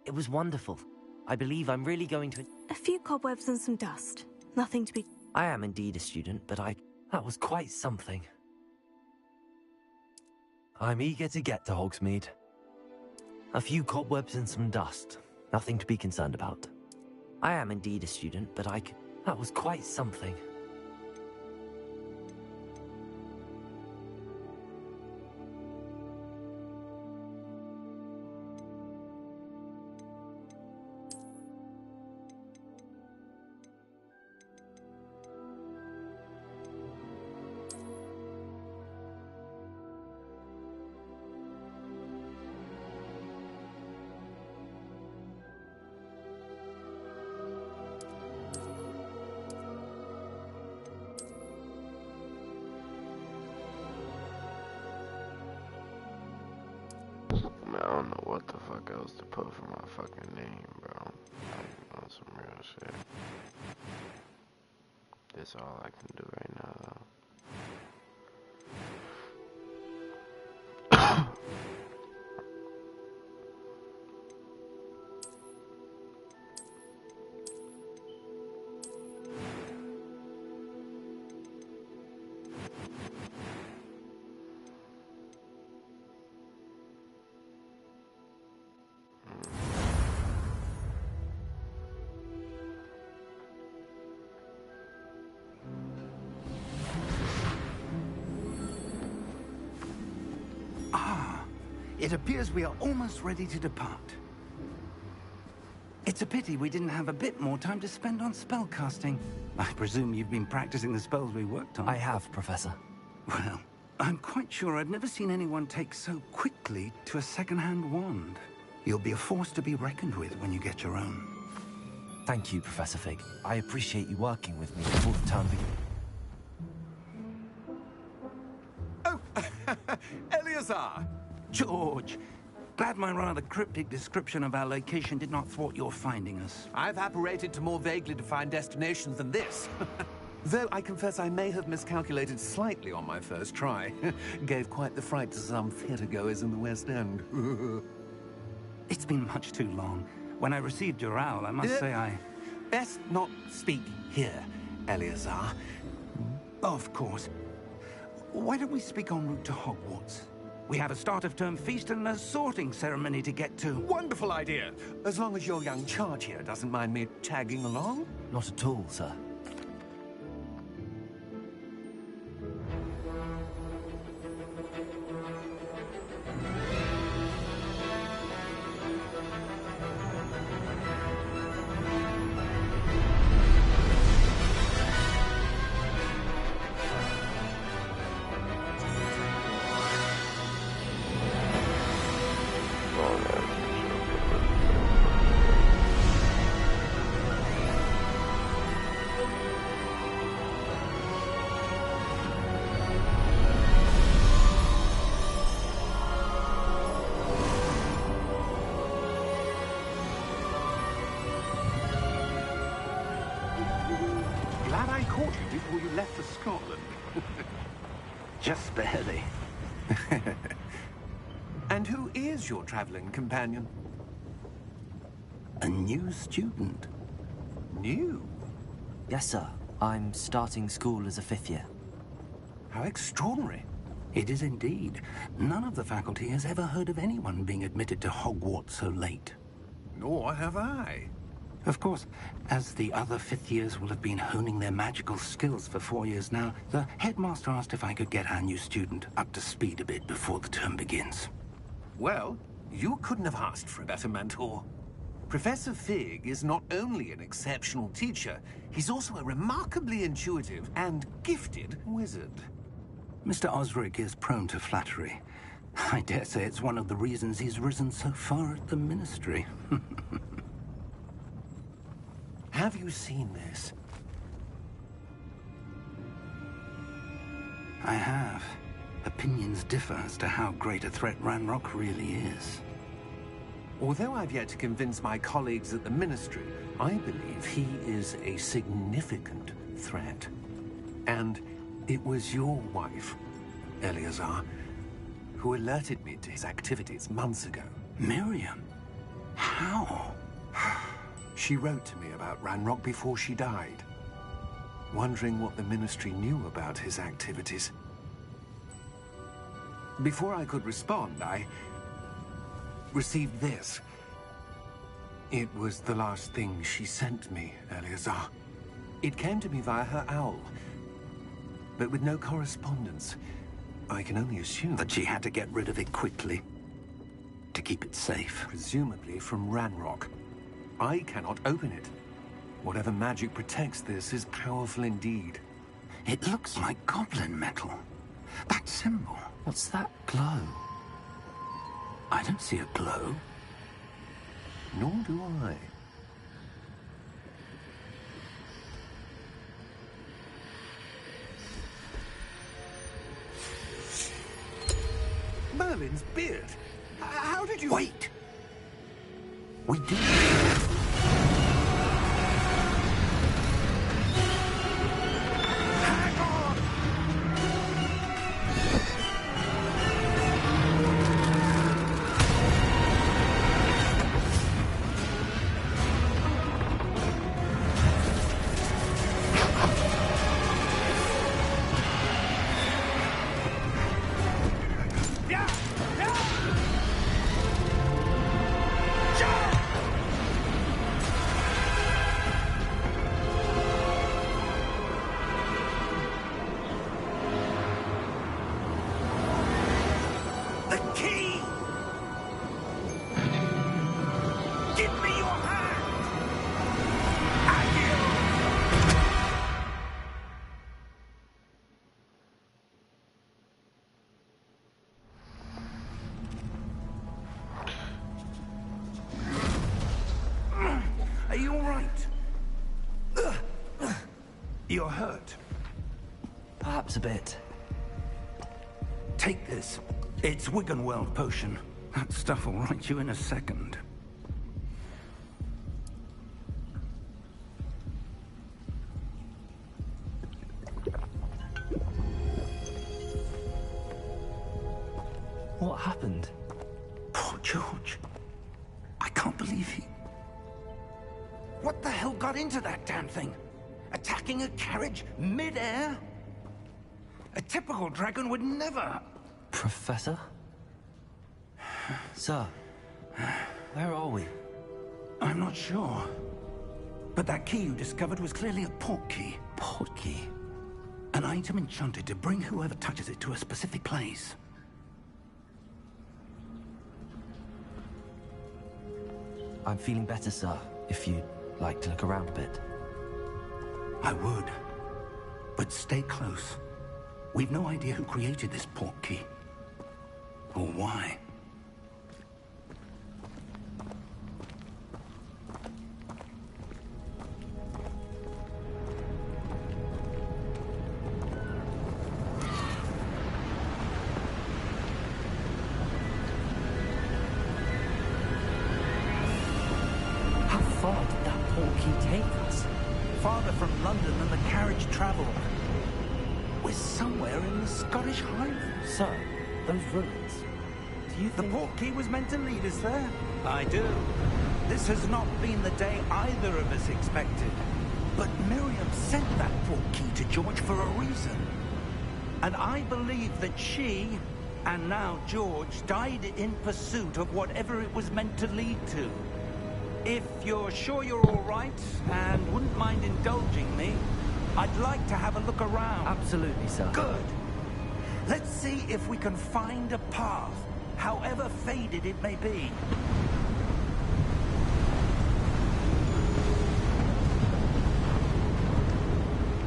It was wonderful. I believe I'm really going to... A few cobwebs and some dust. Nothing to be... I am indeed a student, but that was quite something. I'm eager to get to Hogsmeade. A few cobwebs and some dust. Nothing to be concerned about. I am indeed a student, but that was quite something. I don't know what the fuck else to put for my fucking name, bro. Like, on some real shit. That's all I can do right now, though. It appears we are almost ready to depart. It's a pity we didn't have a bit more time to spend on spellcasting. I presume you've been practicing the spells we worked on. I have, Professor. Well, I'm quite sure I've never seen anyone take so quickly to a second-hand wand. You'll be a force to be reckoned with when you get your own. Thank you, Professor Fig. I appreciate you working with me before the term begins. Oh, Eleazar! George, glad my rather cryptic description of our location did not thwart your finding us. I've apparated to more vaguely defined destinations than this. Though I confess I may have miscalculated slightly on my first try. Gave quite the fright to some theatergoers in the West End. It's been much too long. When I received your owl, I must say I... Best not speak here, Eleazar. Of course. Why don't we speak en route to Hogwarts? We have a start-of-term feast and a sorting ceremony to get to. Wonderful idea! As long as your young charge here doesn't mind me tagging along. Not at all, sir. Glad I caught you before you left for Scotland. Just barely. And who is your traveling companion? A new student. New? Yes, sir. I'm starting school as a 5th year. How extraordinary. It is indeed. None of the faculty has ever heard of anyone being admitted to Hogwarts so late. Nor have I. Of course, as the other 5th years will have been honing their magical skills for 4 years now, the headmaster asked if I could get our new student up to speed a bit before the term begins. Well, you couldn't have asked for a better mentor. Professor Fig is not only an exceptional teacher, he's also a remarkably intuitive and gifted wizard. Mr. Osric is prone to flattery. I dare say it's one of the reasons he's risen so far at the Ministry. Have you seen this? I have. Opinions differ as to how great a threat Ranrock really is. Although I've yet to convince my colleagues at the Ministry, I believe he is a significant threat. And it was your wife, Eleazar, who alerted me to his activities months ago. Miriam? How? She wrote to me about Ranrock before she died, wondering what the Ministry knew about his activities. Before I could respond, I received this. It was the last thing she sent me, Eleazar. It came to me via her owl, but with no correspondence. I can only assume That she had to get rid of it quickly to keep it safe. presumably from Ranrock. I cannot open it. Whatever magic protects this is powerful indeed. It looks like goblin metal. That symbol. What's that glow? I don't see a glow. Nor do I. Merlin's beard. How did you... Wait! We do. Hang on! Yeah! Yeah! The key! Give me your hand! Are you all right? You're hurt. Perhaps a bit. Take this. It's Wiggenweld potion. That stuff will right you in a second. What happened? Poor George. I can't believe he... What the hell got into that damn thing? Attacking a carriage mid-air? A typical dragon would never... Professor? Sir, where are we? I'm not sure. But that key you discovered was clearly a port key. Port key? An item enchanted to bring whoever touches it to a specific place. I'm feeling better, sir, if you'd like to look around a bit. I would. But stay close. We've no idea who created this port key. Or why. How far did that port key take us? Farther from London than the carriage travelled. We're somewhere in the Scottish Highlands. Sir, those ruins. Do you The think... port key was meant to lead us there? I do. This has not been the day either of us expected. But Miriam sent that port key to George for a reason. And I believe that she, and now George, died in pursuit of whatever it was meant to lead to. If you're sure you're all right, and wouldn't mind indulging me, I'd like to have a look around. Absolutely, sir. Good. Let's see if we can find a path, however faded it may be.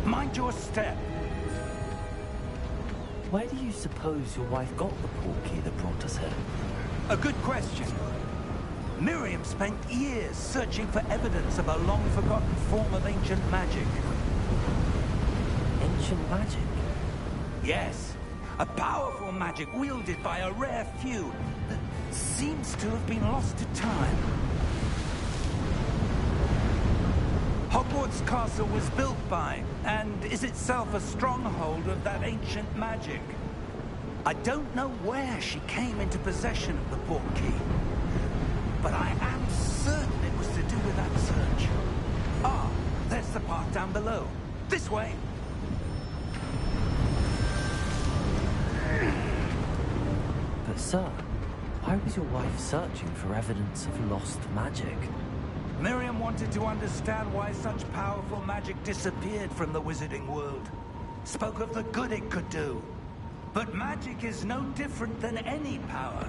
Mind your step. Where do you suppose your wife got the port key that brought us here? A good question. Miriam spent years searching for evidence of a long-forgotten form of ancient magic. Ancient magic? Yes, a powerful magic wielded by a rare few that seems to have been lost to time. Hogwarts Castle was built by, and is itself a stronghold of that ancient magic. I don't know where she came into possession of the port key, but I am down below. This way. But sir, why was your wife searching for evidence of lost magic? Miriam wanted to understand why such powerful magic disappeared from the wizarding world. Spoke of the good it could do. But magic is no different than any power.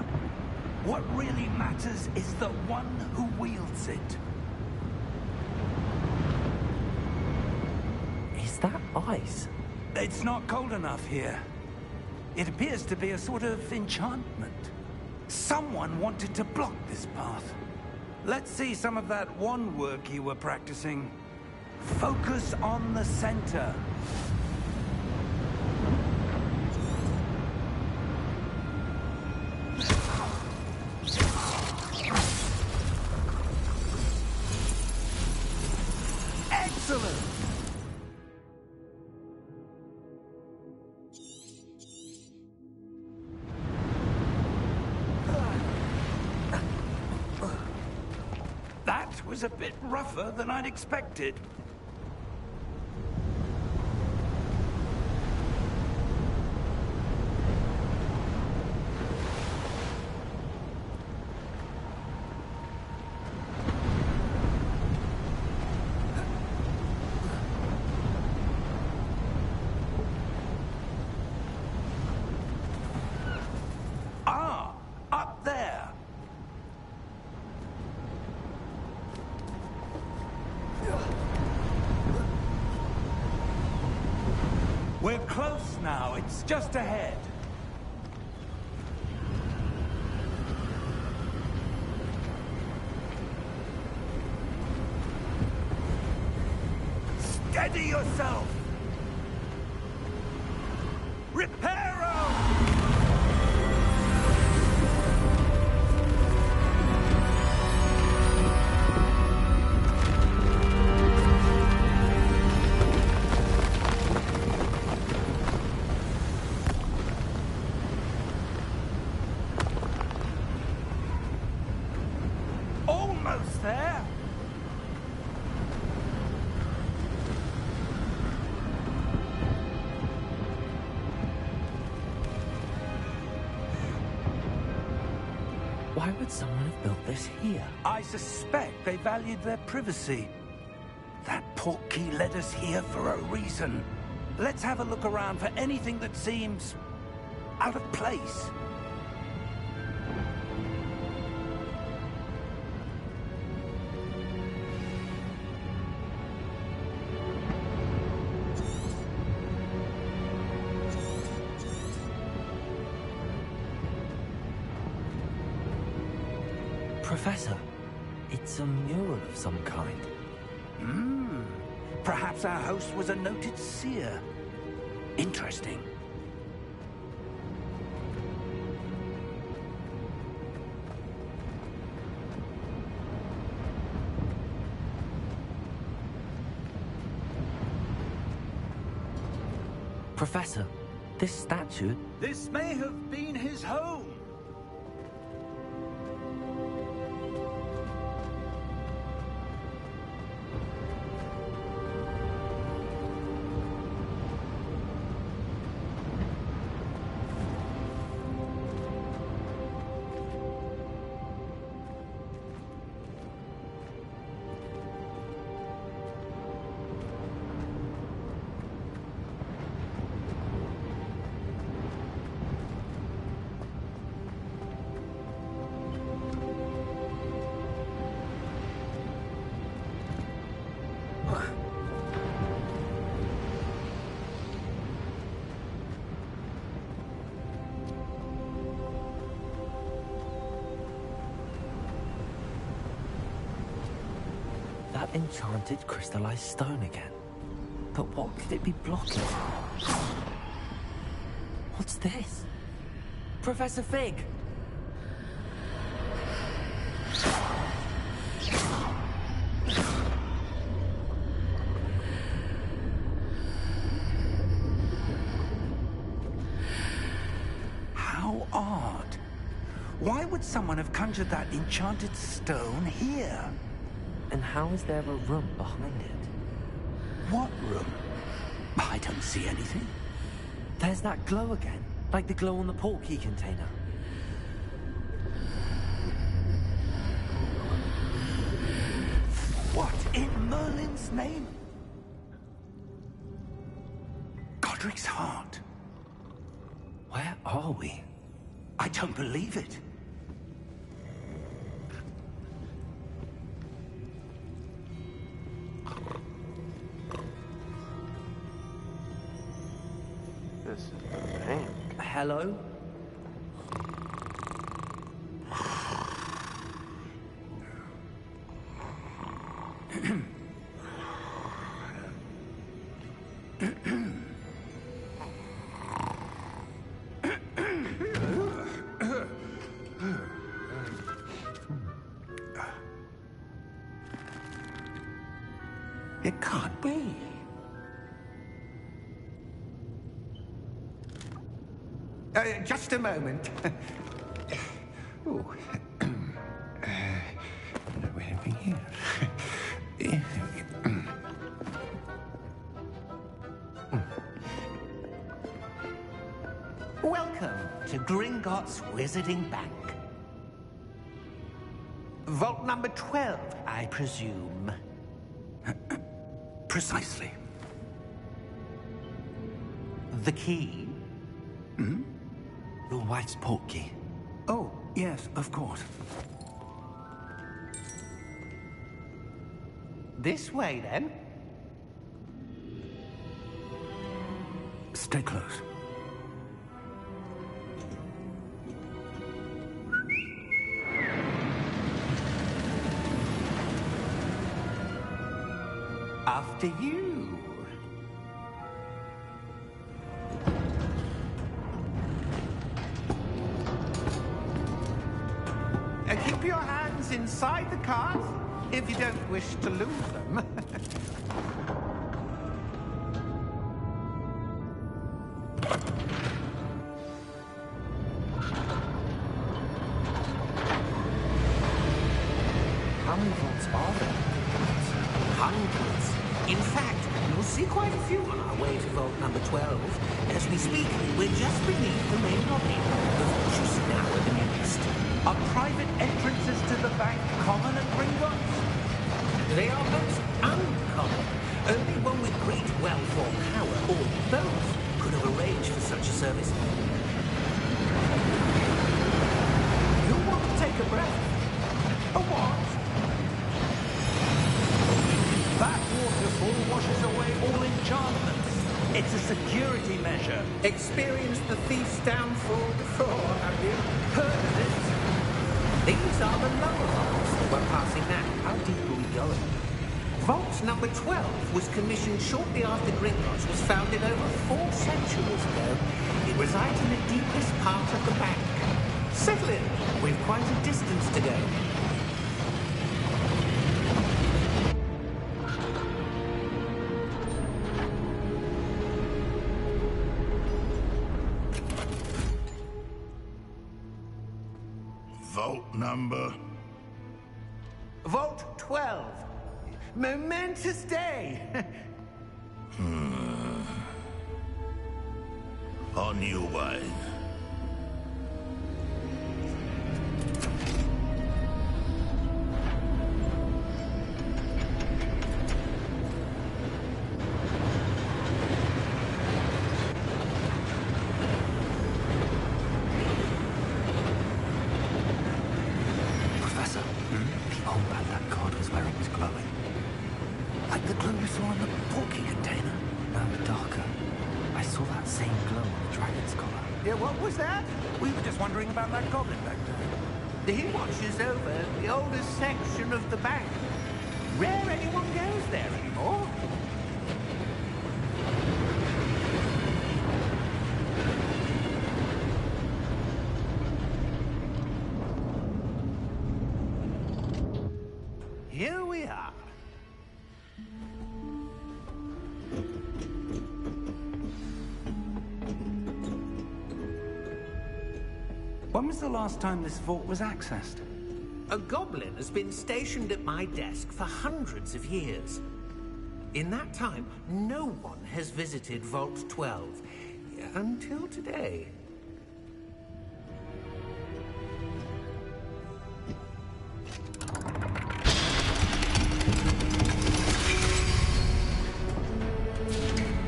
What really matters is the one who wields it. Is that ice? It's not cold enough here. It appears to be a sort of enchantment. Someone wanted to block this path. Let's see some of that wand work you were practicing. Focus on the center. Excellent! That was a bit rougher than I'd expected. Ah, up there. We're close now. It's just ahead. Steady yourself! Reparo! Almost there. Why would someone have built this here? I suspect they valued their privacy. That portkey led us here for a reason. Let's have a look around for anything that seems out of place. Professor, it's a mural of some kind. Perhaps our host was a noted seer. Interesting. Professor, this statue... This may have been his home. That enchanted crystallized stone again. But what could it be blocking? What's this? Professor Fig! How odd. Why would someone have conjured that enchanted stone here? And how is there a room behind it? What room? I don't see anything. There's that glow again, like the glow on the portkey container. What in Merlin's name? Godric's heart. Where are we? I don't believe it. This is the bank. Hello? It can't be. Just a moment. Ooh. Where are we here? Welcome to Gringotts Wizarding Bank. Vault number 12, I presume. Precisely. The key? Your wife's portkey. Oh, yes, of course. This way, then. Stay close. After you. Keep your hands inside the cart if you don't wish to lose them. How many vaults are there? Hundreds. In fact, you'll see quite a few on our way to vault number 12. As we speak, we're just beneath the main lobby. The vault you see now at the nearest. Are private entrances to the bank common at Gringotts? They are most uncommon. Only one with great wealth or power, or both, could have arranged for such a service. You want to take a breath? A what? That waterfall washes away all enchantments. It's a security measure. Experienced the thief's downfall before, have you? Heard of it? These are the lower vaults that we're passing now. How deep are we going? Vault number 12 was commissioned shortly after Gringotts was founded over 4 centuries ago. It resides in the deepest part of the bank. Settle in. We've quite a distance to go. Vault number? Vault 12. Momentous day. On your way. Professor, the old that card was where it was glowing. Like the glow you saw in the portkey container. No, darker. I saw that same glow on the dragon's collar. Yeah, what was that? We were just wondering about that goblin back there. He watches over the oldest section of the bank. Rare anyone goes there anymore. Here we are. When was the last time this vault was accessed? A goblin has been stationed at my desk for hundreds of years. In that time, no one has visited Vault 12. Until today.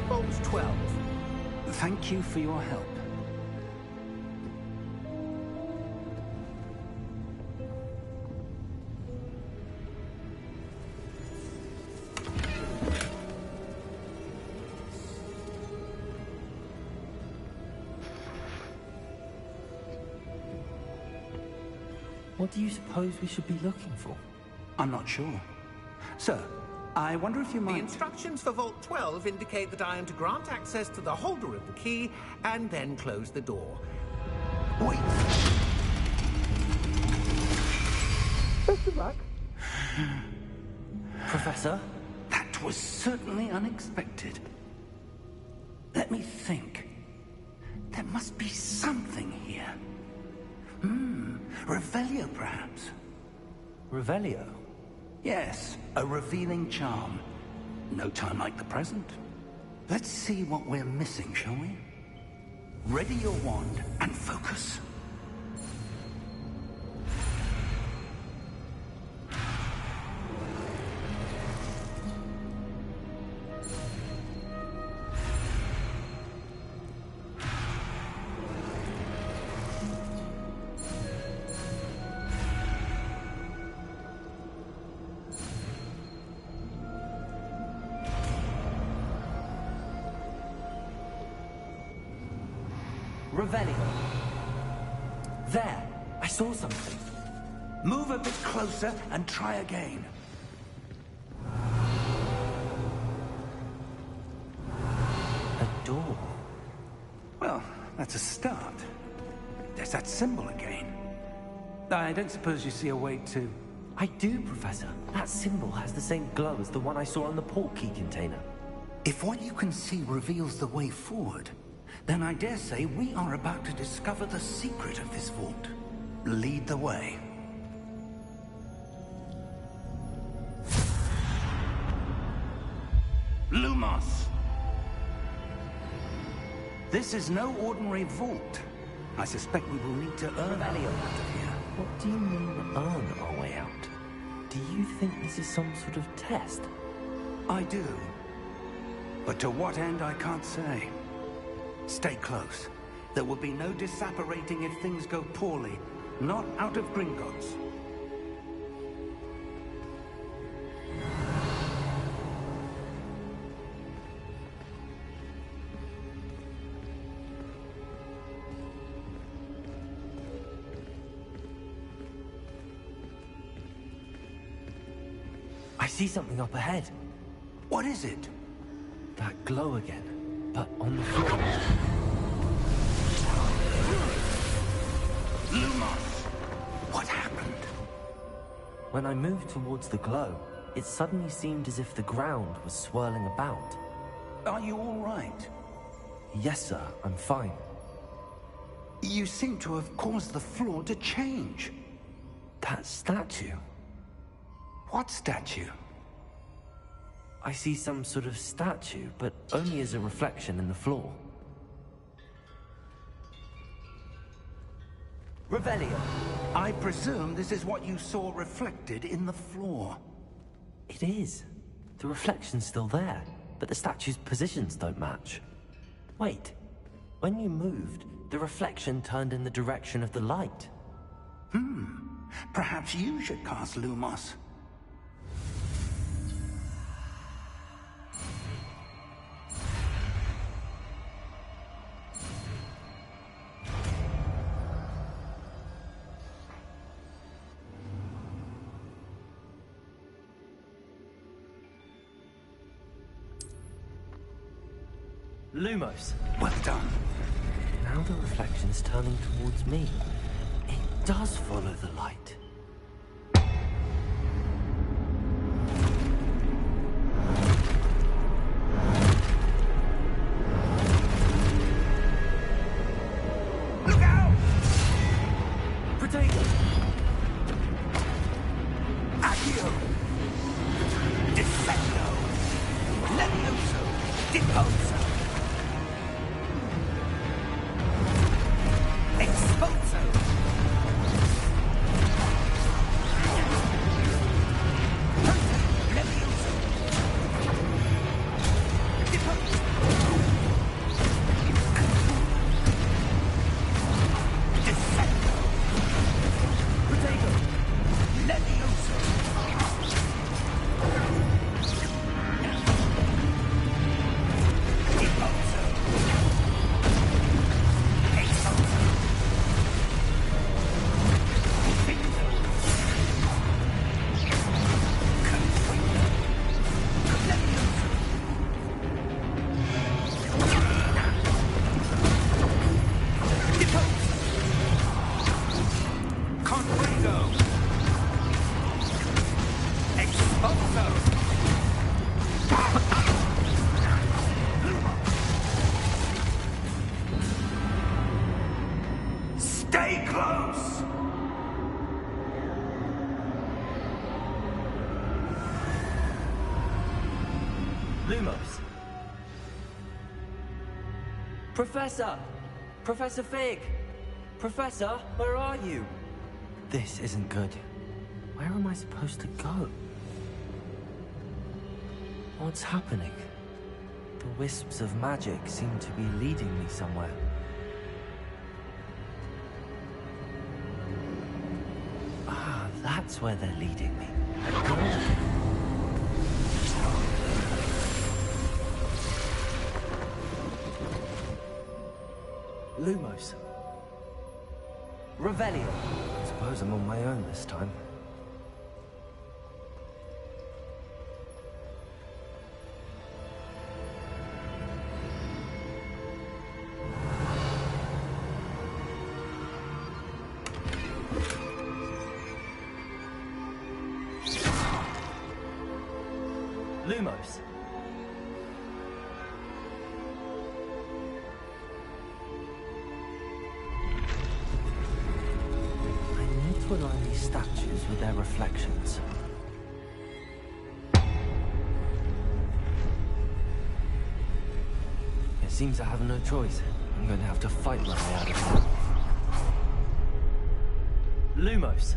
Vault 12. Thank you for your help. What do you suppose we should be looking for? I'm not sure. Sir, I wonder if you The might... instructions for Vault 12 indicate that I am to grant access to the holder of the key and then close the door. Wait! Best of luck. Professor? That was certainly unexpected. Let me think. There must be something here. Revelio, perhaps? Revelio? Yes, a revealing charm. No time like the present. Let's see what we're missing, shall we? Ready your wand and focus. Revelio. There, I saw something. Move a bit closer and try again. A door. Well, that's a start. There's that symbol again. I don't suppose you see a way to... I do, Professor. That symbol has the same glow as the one I saw on the port key container. If what you can see reveals the way forward, then I dare say we are about to discover the secret of this vault. Lead the way. Lumos! This is no ordinary vault. I suspect we will need to earn our way out of here. What do you mean, earn our way out? Do you think this is some sort of test? I do. But to what end, I can't say. Stay close. There will be no disapparating if things go poorly. Not out of Gringotts. I see something up ahead. What is it? That glow again, but on the floor. Lumos! What happened? When I moved towards the glow, it suddenly seemed as if the ground was swirling about. Are you all right? Yes, sir, I'm fine. You seem to have caused the floor to change. That statue. What statue? I see some sort of statue, but only as a reflection in the floor. Revelio. I presume this is what you saw reflected in the floor. It is. The reflection's still there, but the statue's positions don't match. Wait. When you moved, the reflection turned in the direction of the light. Perhaps you should cast Lumos. Lumos. Well done. Now the reflection's turning towards me. It does follow the light. Look out! Potato! Accio! Defendo! Stay close! Lumos. Professor! Professor Fig! Professor, where are you? This isn't good. Where am I supposed to go? What's happening? The wisps of magic seem to be leading me somewhere. Ah, that's where they're leading me. Lumos. Revelio. I suppose I'm on my own this time. Lumos. I need to align these statues with their reflections. It seems I have no choice. I'm going to have to fight my way out of here. Lumos.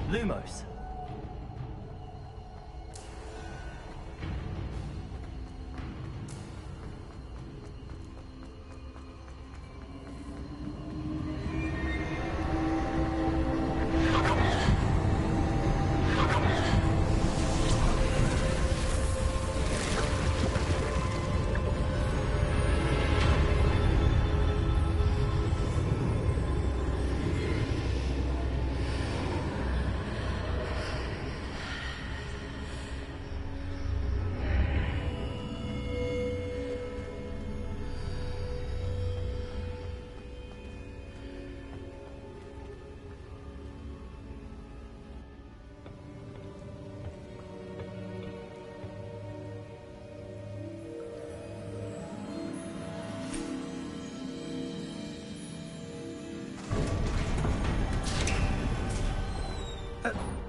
Lumos.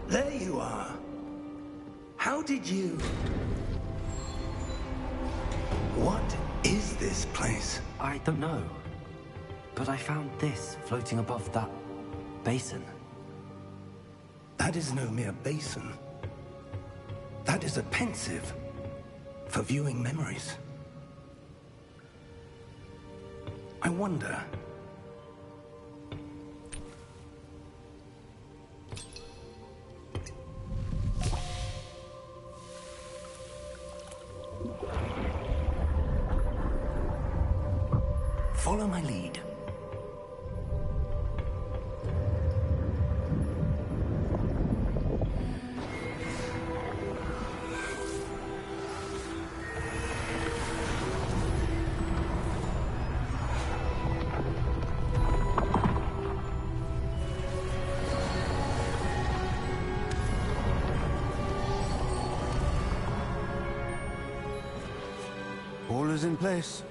There you are. How did you... What is this place? I don't know. But I found this floating above that basin. That is no mere basin. That is a pensive for viewing memories. I wonder... Follow my lead. All is in place.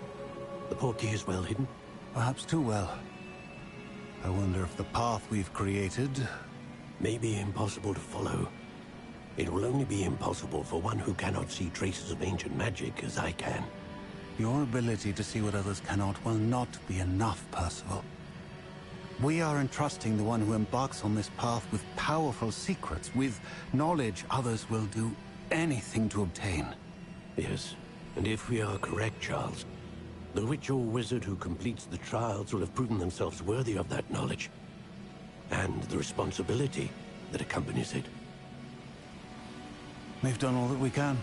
The portkey is well hidden. Perhaps too well. I wonder if the path we've created... May be impossible to follow. It will only be impossible for one who cannot see traces of ancient magic as I can. Your ability to see what others cannot will not be enough, Percival. We are entrusting the one who embarks on this path with powerful secrets, with knowledge others will do anything to obtain. Yes, and if we are correct, Charles, the witch or wizard who completes the trials will have proven themselves worthy of that knowledge, and the responsibility that accompanies it. We've done all that we can.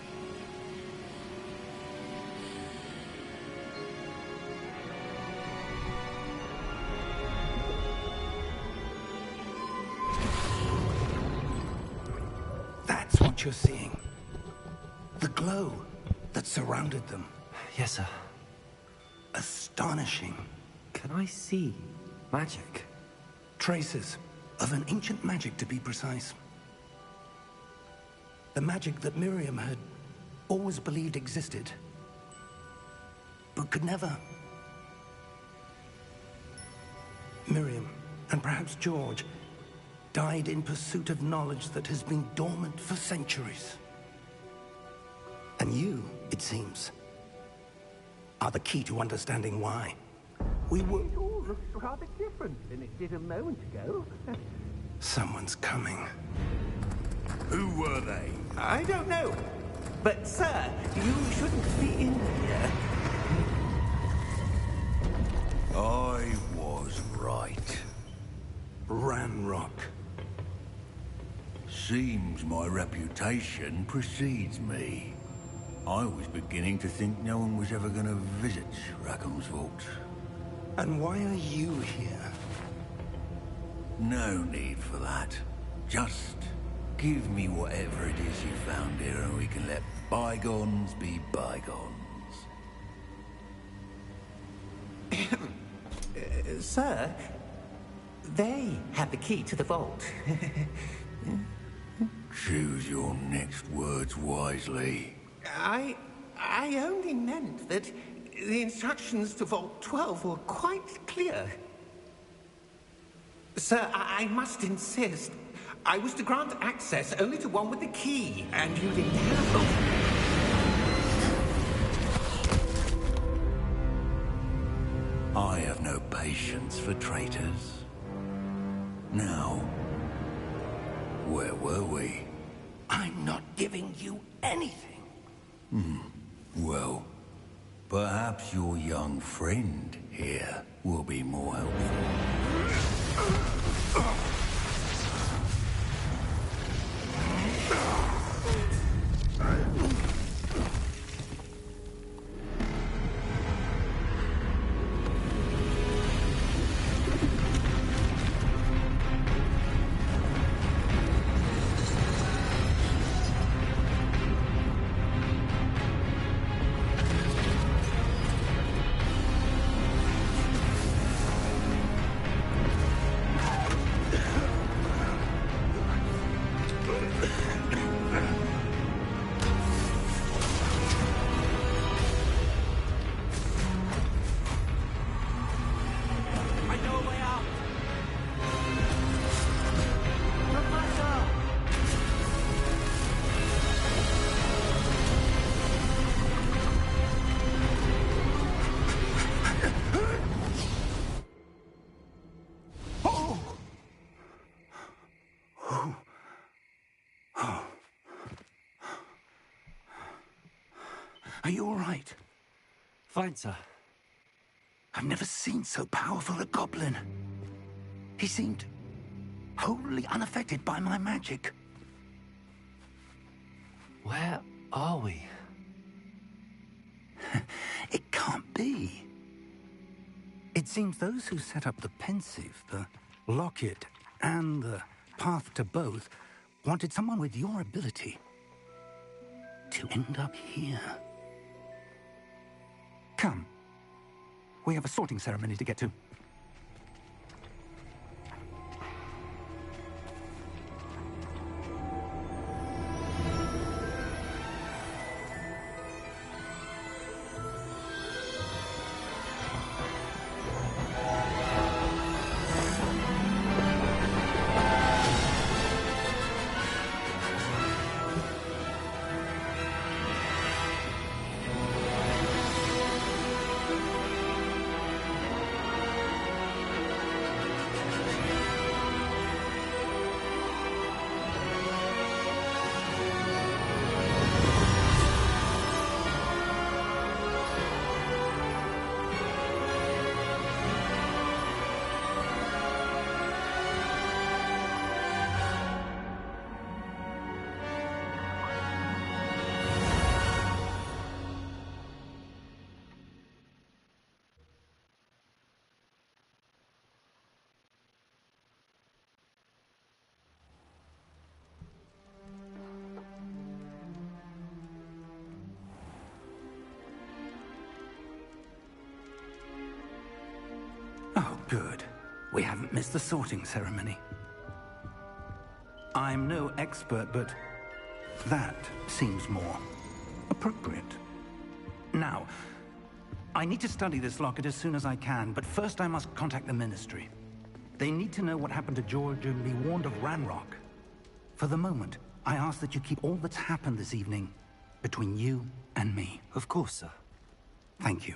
That's what you're seeing. The glow that surrounded them. Yes, sir. Astonishing. Can I see magic? Traces of an ancient magic, to be precise. The magic that Miriam had always believed existed, but could never. Miriam, and perhaps George, died in pursuit of knowledge that has been dormant for centuries. And you, it seems, are the key to understanding why. We were... It all looks rather different than it did a moment ago. Someone's coming. Who were they? I don't know. But, sir, you shouldn't be in here. I was right. Ranrock. Seems my reputation precedes me. I was beginning to think no one was ever going to visit Rackham's vault. And why are you here? No need for that. Just give me whatever it is you found here and we can let bygones be bygones. Sir, they have the key to the vault. Choose your next words wisely. I only meant that the instructions to Vault 12 were quite clear. Sir, I must insist. I was to grant access only to one with the key, and you didn't have both. I have no patience for traitors. Now, where were we? I'm not giving you anything. Well, perhaps your young friend here will be more helpful. Are you all right? Fine, sir. I've never seen so powerful a goblin. He seemed wholly unaffected by my magic. Where are we? It can't be. It seems those who set up the pensive, the locket, and the path to both wanted someone with your ability to end up here. Come. We have a sorting ceremony to get to. Oh, good. We haven't missed the sorting ceremony. I'm no expert, but that seems more appropriate. Now, I need to study this locket as soon as I can, but first I must contact the Ministry. They need to know what happened to George and be warned of Ranrock. For the moment, I ask that you keep all that's happened this evening between you and me. Of course, sir. Thank you.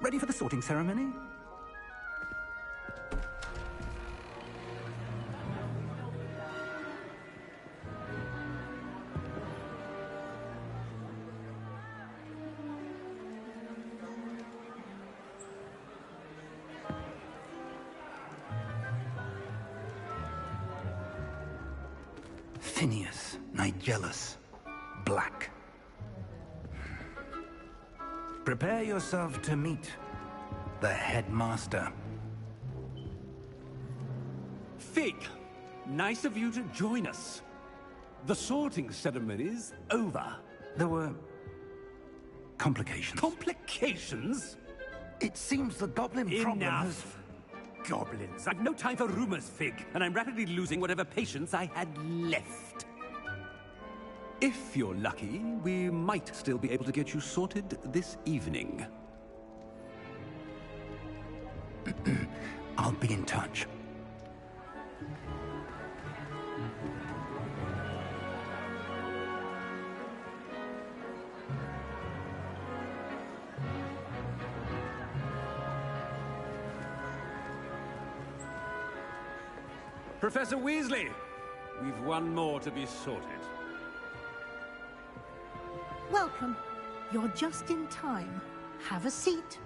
Ready for the sorting ceremony? Phineas, Nigellus, Black. Prepare yourself to meet the headmaster. Fig, nice of you to join us. The sorting ceremony's over. There were complications. Complications? It seems the goblin problem has... Enough! Goblins. I've no time for rumors, Fig, and I'm rapidly losing whatever patience I had left. If you're lucky, we might still be able to get you sorted this evening. I'll be in touch. Professor Weasley, we've one more to be sorted. Welcome. You're just in time. Have a seat.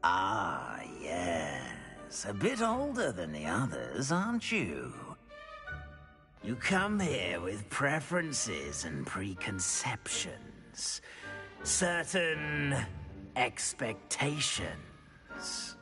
Ah, yes. A bit older than the others, aren't you? You come here with preferences and preconceptions. Certain expectations.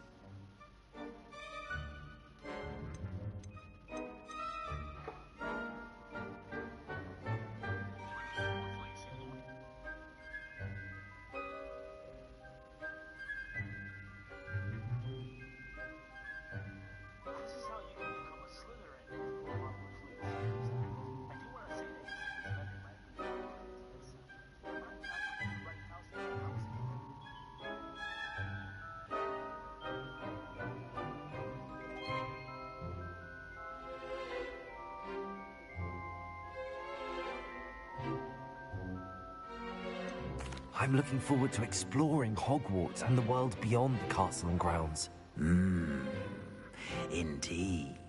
I'm looking forward to exploring Hogwarts and the world beyond the castle and grounds. Indeed.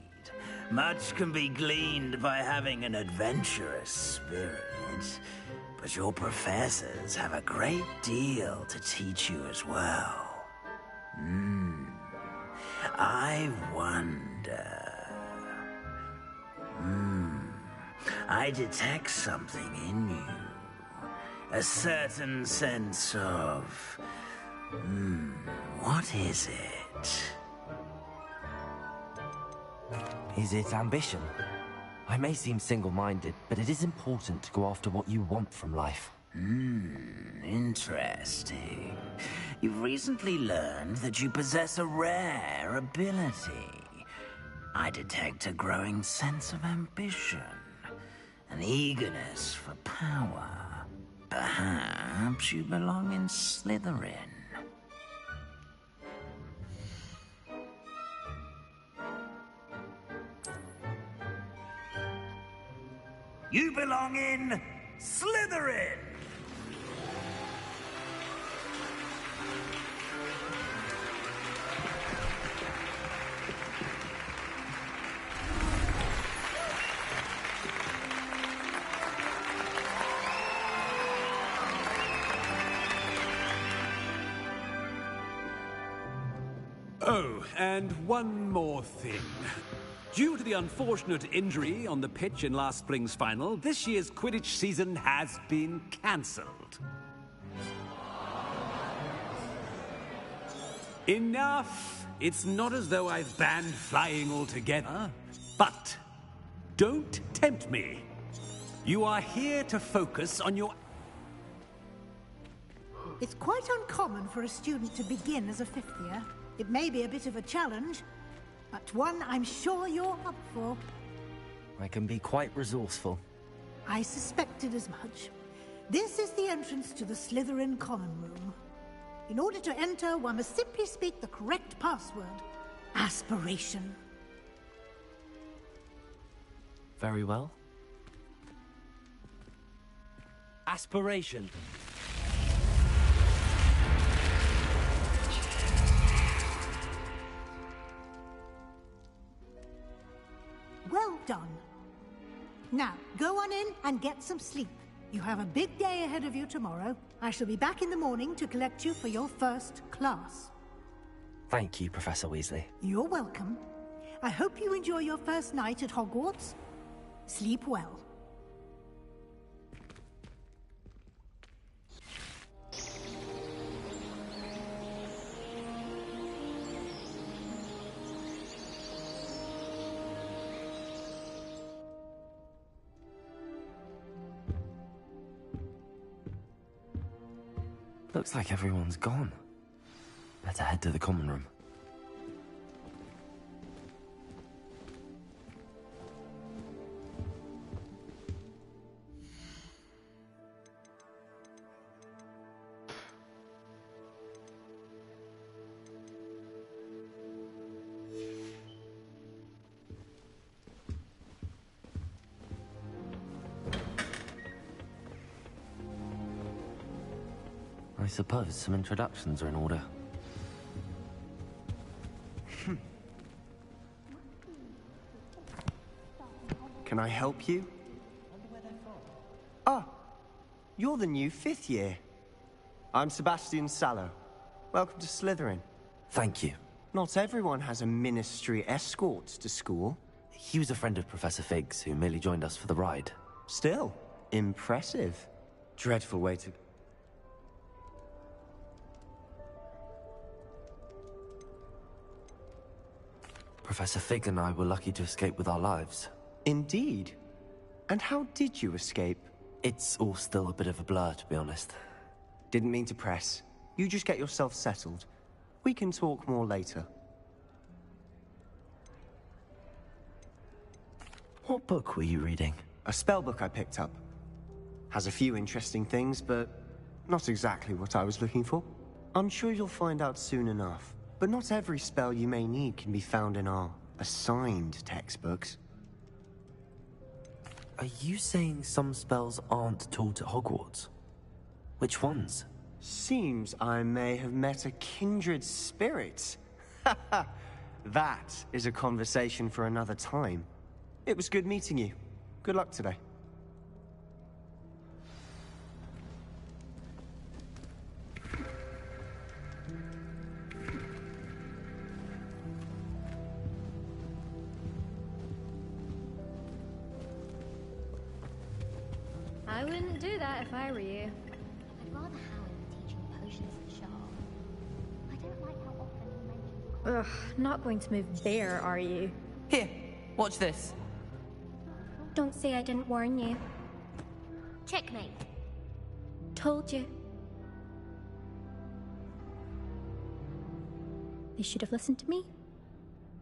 Much can be gleaned by having an adventurous spirit. But your professors have a great deal to teach you as well. I wonder... I detect something in you. A certain sense of... what is it? Is it ambition? I may seem single-minded, but it is important to go after what you want from life. Interesting. You've recently learned that you possess a rare ability. I detect a growing sense of ambition, an eagerness for power. Perhaps you belong in Slytherin. You belong in Slytherin! Oh, and one more thing. Due to the unfortunate injury on the pitch in last spring's final, this year's Quidditch season has been cancelled. Enough! It's not as though I've banned flying altogether, but don't tempt me. You are here to focus on your... It's quite uncommon for a student to begin as a fifth year. It may be a bit of a challenge, but one I'm sure you're up for. I can be quite resourceful. I suspected as much. This is the entrance to the Slytherin Common Room. In order to enter, one must simply speak the correct password. Aspiration. Very well. Aspiration. Well done. Now, go on in and get some sleep. You have a big day ahead of you tomorrow. I shall be back in the morning to collect you for your first class. Thank you, Professor Weasley. You're welcome. I hope you enjoy your first night at Hogwarts. Sleep well. Looks like everyone's gone. Better head to the common room. I suppose some introductions are in order. Can I help you? Ah, you're the new fifth year. I'm Sebastian Sallow. Welcome to Slytherin. Thank you. Not everyone has a ministry escort to school. He was a friend of Professor Fig's who merely joined us for the ride. Still, impressive. Dreadful way to... Professor Fig and I were lucky to escape with our lives. Indeed. And how did you escape? It's all still a bit of a blur, to be honest. Didn't mean to press. You just get yourself settled. We can talk more later. What book were you reading? A spell book I picked up. Has a few interesting things, but not exactly what I was looking for. I'm sure you'll find out soon enough. But not every spell you may need can be found in our assigned textbooks. Are you saying some spells aren't taught at Hogwarts? Which ones? Seems I may have met a kindred spirit. That is a conversation for another time. It was good meeting you. Good luck today. I wouldn't do that if I were you. I'd rather Howard teaching potions at Shaw. I don't like how often he mentions... Ugh, not going to move there, are you? Here, watch this. Don't say I didn't warn you. Checkmate. Told you. They should have listened to me.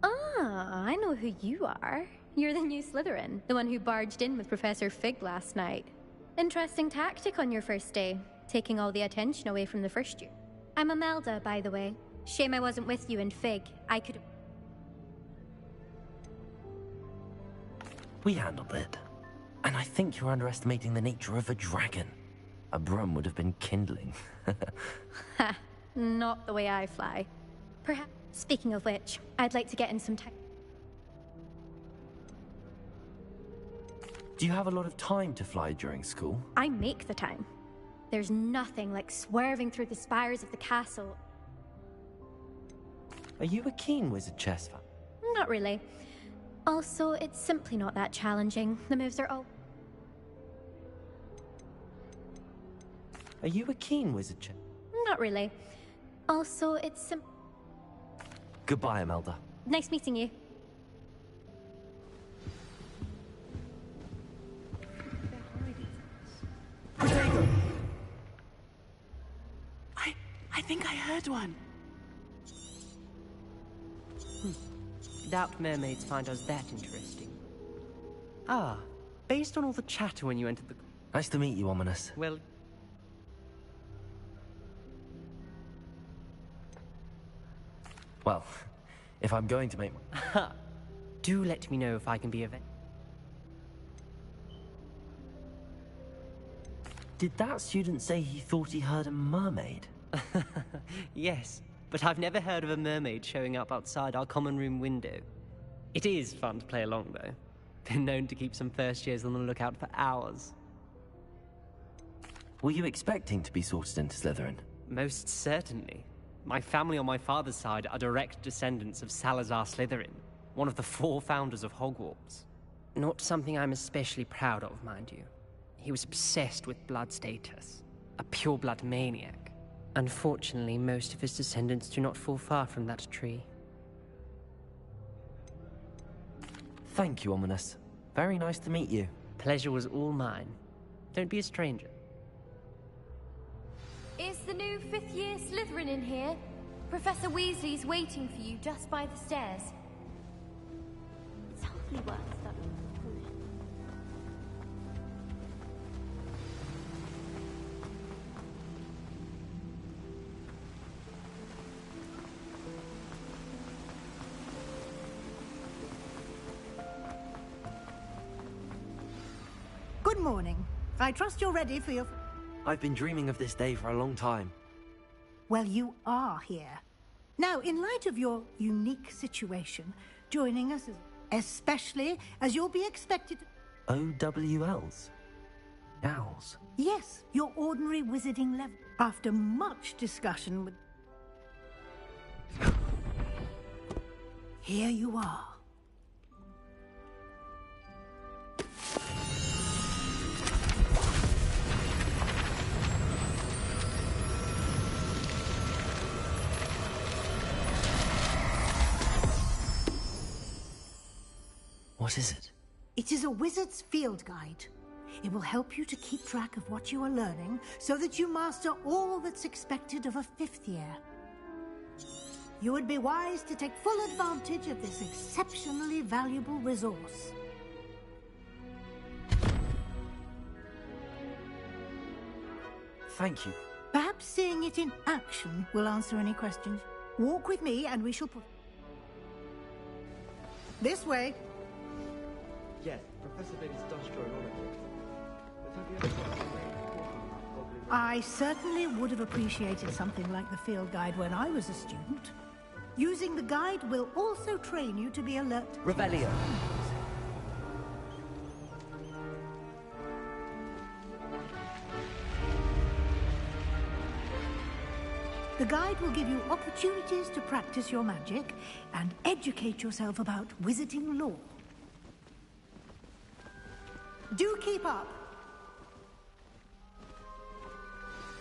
Ah, I know who you are. You're the new Slytherin, the one who barged in with Professor Fig last night. Interesting tactic on your first day, taking all the attention away from the first year. I'm Imelda, by the way. Shame I wasn't with you in Fig. I could have... We handled it. And I think you're underestimating the nature of a dragon. A broom would have been kindling. Ha, not the way I fly. Perhaps, speaking of which, I'd like to get in some time. Do you have a lot of time to fly during school? I make the time. There's nothing like swerving through the spires of the castle. Are you a keen wizard chess fan? Not really. Also, it's simply not that challenging. The moves are all... Are you a keen wizard chess? Not really. Also, it's Goodbye, Imelda. Nice meeting you. Protego! I think I heard one. Doubt mermaids find us that interesting. Ah, based on all the chatter when you entered the... Nice to meet you, Ominous. Well... Well, if I'm going to make... Do let me know if I can be of it. Did that student say he thought he heard a mermaid? Yes, but I've never heard of a mermaid showing up outside our common room window. It is fun to play along, though. Been known to keep some first years on the lookout for hours. Were you expecting to be sorted into Slytherin? Most certainly. My family on my father's side are direct descendants of Salazar Slytherin, one of the 4 founders of Hogwarts. Not something I'm especially proud of, mind you. He was obsessed with blood status, a pure-blood maniac. Unfortunately, most of his descendants do not fall far from that tree. Thank you, Ominous. Very nice to meet you. Pleasure was all mine. Don't be a stranger. Is the new 5th year Slytherin in here? Professor Weasley's waiting for you just by the stairs. It's hardly worth studying. Good morning. I trust you're ready for your... I've been dreaming of this day for a long time. Well, you are here. Now, in light of your unique situation, joining us, especially as you'll be expected... OWLs? Owls? Yes, your ordinary wizarding level. After much discussion with... Here you are. What is it? It is a wizard's field guide. It will help you to keep track of what you are learning so that you master all that's expected of a 5th year. You would be wise to take full advantage of this exceptionally valuable resource. Thank you. Perhaps seeing it in action will answer any questions. Walk with me and we shall put... This way. Yes, Professor Bates does join on it. But have you ever got a way of talking about goblin... I certainly would have appreciated something like the field guide when I was a student. Using the guide will also train you to be alert. Revelio. The guide will give you opportunities to practice your magic and educate yourself about wizarding lore. Do keep up.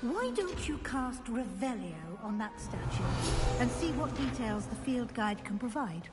Why don't you cast Revelio on that statue and see what details the field guide can provide?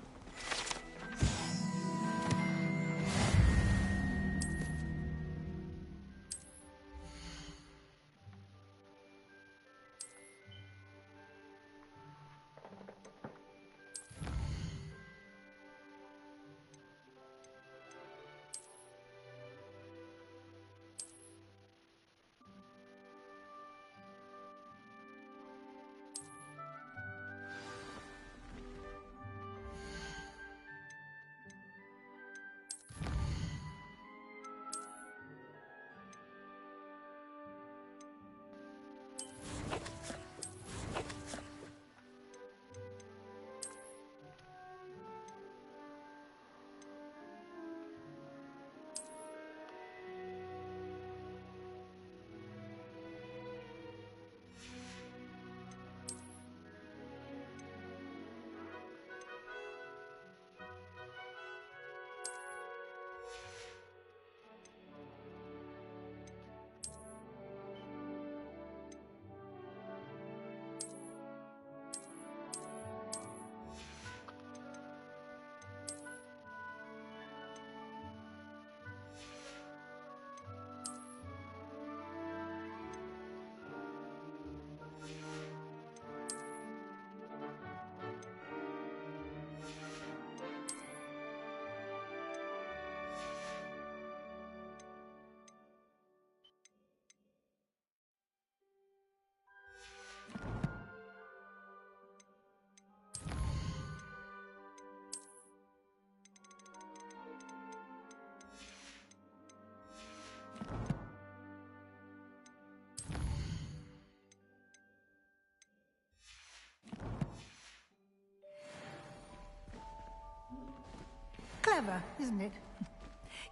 Clever, isn't it?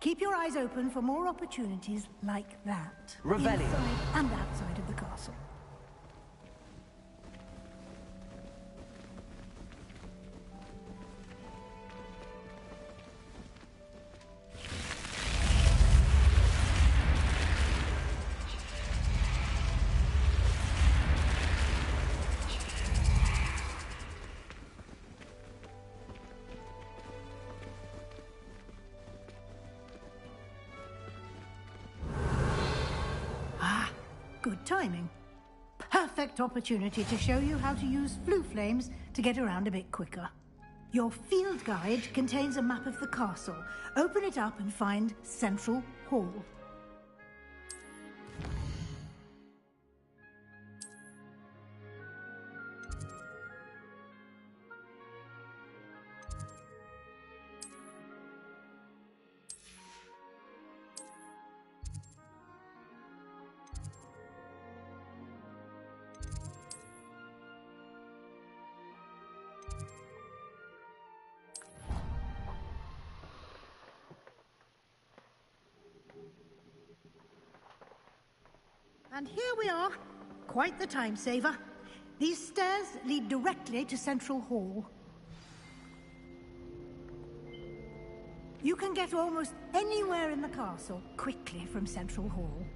Keep your eyes open for more opportunities like that. Revelio. Inside and outside of the castle. Good timing. Perfect opportunity to show you how to use flue flames to get around a bit quicker. Your field guide contains a map of the castle. Open it up and find Central Hall. And here we are. Quite the time saver. These stairs lead directly to Central Hall. You can get almost anywhere in the castle quickly from Central Hall.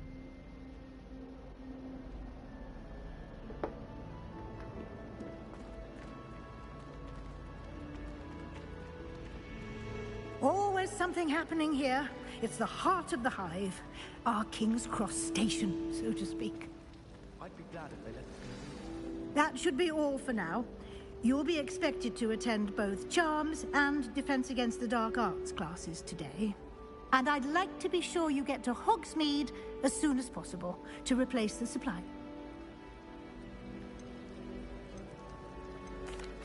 Always something happening here. It's the heart of the hive. Our King's Cross station, so to speak. I'd be glad if they let us. That should be all for now. You'll be expected to attend both Charms and Defense Against the Dark Arts classes today. And I'd like to be sure you get to Hogsmeade as soon as possible to replace the supply.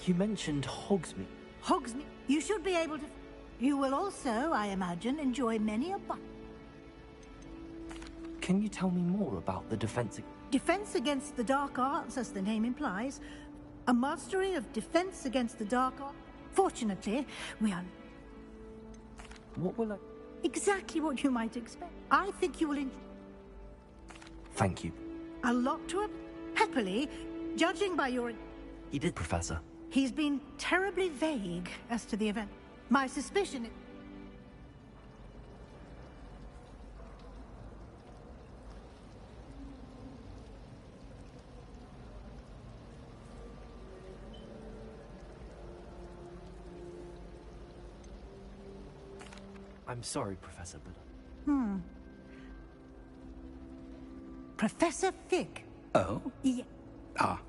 You mentioned Hogsmeade. Hogsmeade? You should be able to... You will also, I imagine, enjoy many a bite. Can you tell me more about the defense? Defense Against the Dark Arts, as the name implies. A mastery of defense against the dark arts. Fortunately, we are... What will I... Exactly what you might expect. I think you will enjoy... Thank you. A lot to... Happily, judging by your... He did, Professor. He's been terribly vague as to the event. My suspicion... I'm sorry, Professor, but... Professor Fig. Oh? Yeah. Ah,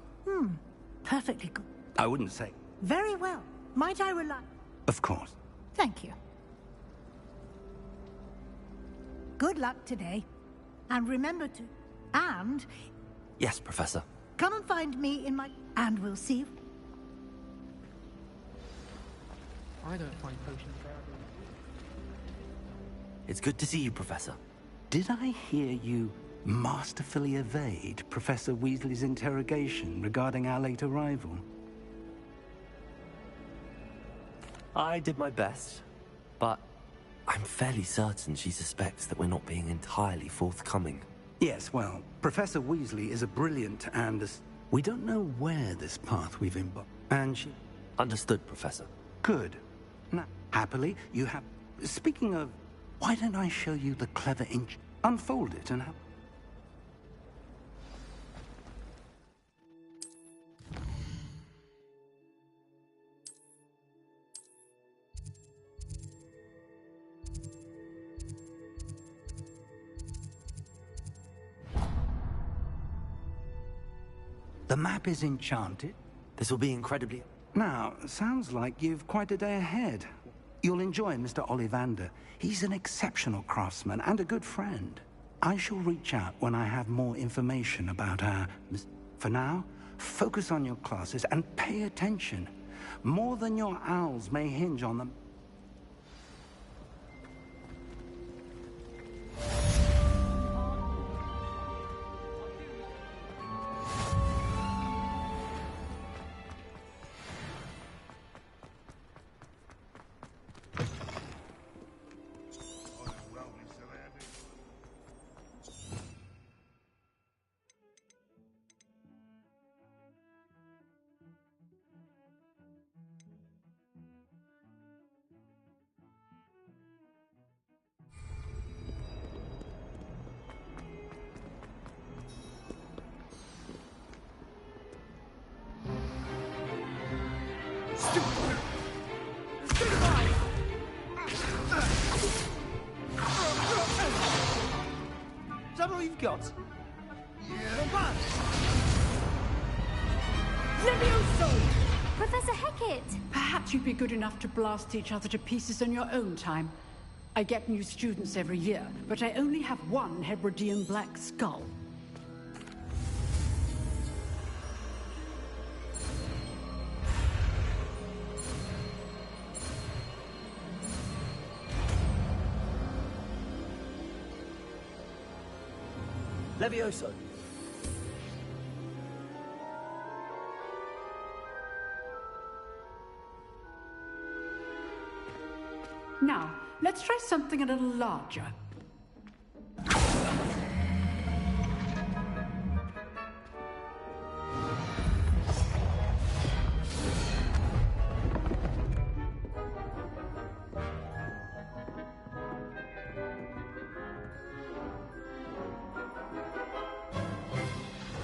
Perfectly good. I wouldn't say. Very well. Might I rely? Of course. Thank you. Good luck today. And remember to... And... Yes, Professor. Come and find me in my... And we'll see you. I don't find potions there. It's good to see you, Professor. Did I hear you masterfully evade Professor Weasley's interrogation regarding our late arrival? I did my best, but I'm fairly certain she suspects that we're not being entirely forthcoming. Yes, well, Professor Weasley is a brilliant and... We don't know where this path we've embarked, and she... Understood, Professor. Good. Now, happily, you have... Speaking of... Why don't I show you the clever inch? Unfold it and have... The map is enchanted. This will be incredibly... Now, sounds like you've quite a day ahead. You'll enjoy Mr. Ollivander. He's an exceptional craftsman and a good friend. I shall reach out when I have more information about our... For now, focus on your classes and pay attention. More than your owls may hinge on them. Is that all you've got? Yeah. Levioso! Professor Hecat! Perhaps you'd be good enough to blast each other to pieces on your own time. I get new students every year, but I only have one Hebridean black skull. Levioso. Now, let's try something a little larger.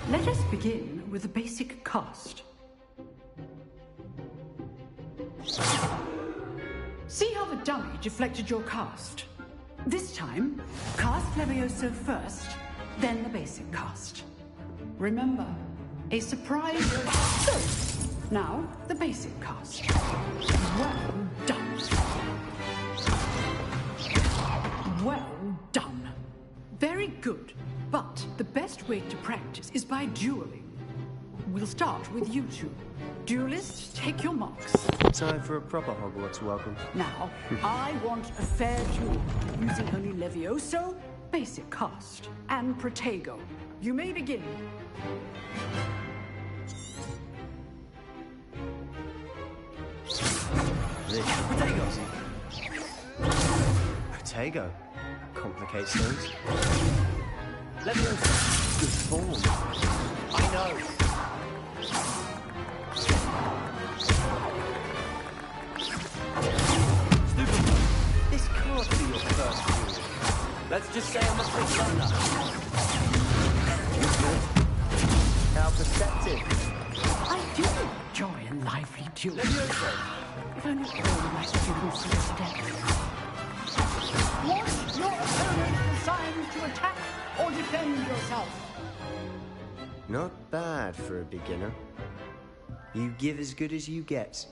Let us begin with the basic cast. See how the dummy deflected your cast? This time, cast Levioso first, then the basic cast. Remember, a surprise... So, now, the basic cast. Well done. Well done. Very good. But the best way to practice is by dueling. We'll start with you two. Duelists, take your marks. Time for a proper Hogwarts welcome. Now, I want a fair duel, using only Levioso, basic cast, and Protego. You may begin. Protego. Complicates things. Levioso. Good form. I know. This can't be your first duel. Let's just say I'm a quick learner. How perceptive. I do enjoy a lively duel. Levioso. If only all my students understand. Want your opponent assigned to attack or defend yourself? Not bad for a beginner. You give as good as you get.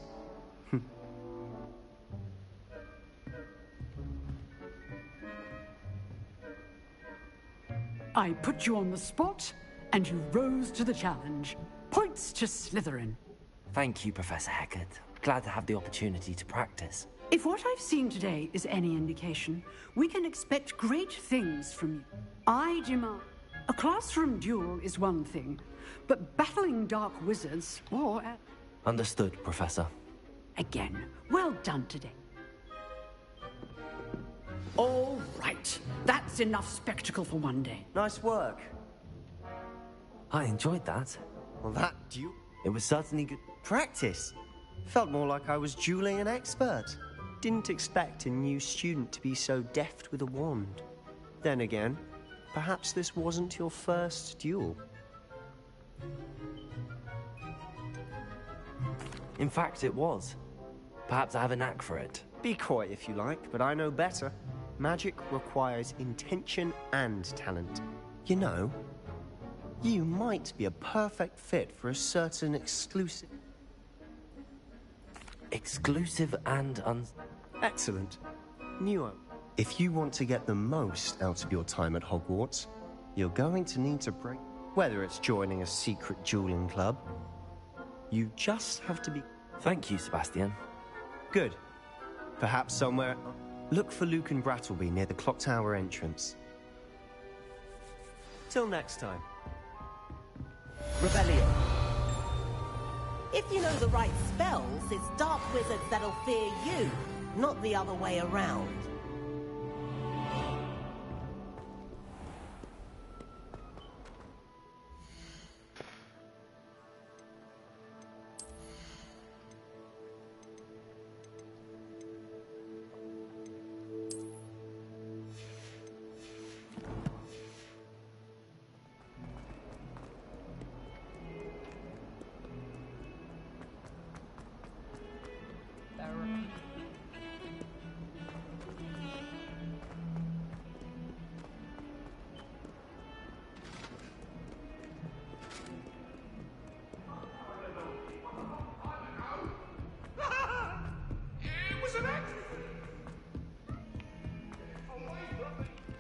I put you on the spot, and you rose to the challenge. Points to Slytherin. Thank you, Professor Hecat. Glad to have the opportunity to practice. If what I've seen today is any indication, we can expect great things from you. I demand... A classroom duel is one thing, but battling dark wizards, or... Understood, Professor. Again, well done today. All right. That's enough spectacle for one day. Nice work. I enjoyed that. Well, that duel... It was certainly good... Practice. Felt more like I was dueling an expert. Didn't expect a new student to be so deft with a wand. Then again, perhaps this wasn't your first duel. In fact, it was. Perhaps I have a knack for it. Be coy if you like, but I know better. Magic requires intention and talent. You know, you might be a perfect fit for a certain exclusive... Exclusive and Excellent. Nuo. If you want to get the most out of your time at Hogwarts, you're going to need to break... Whether it's joining a secret dueling club, you just have to be... Thank you, Sebastian. Good. Perhaps somewhere... Look for Luke and Brattleby near the clock tower entrance. Till next time. Rebellion. If you know the right spells, it's dark wizards that'll fear you, not the other way around.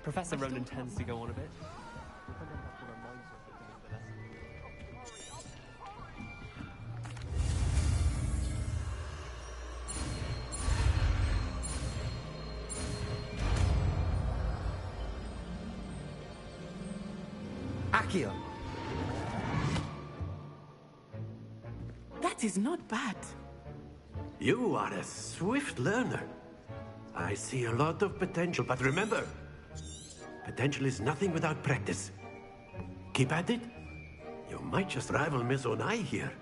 Professor Ronan tends to go on a bit. Accio. That is not bad. You are a swift learner. I see a lot of potential, but remember, potential is nothing without practice. Keep at it. You might just rival Miss Onai here.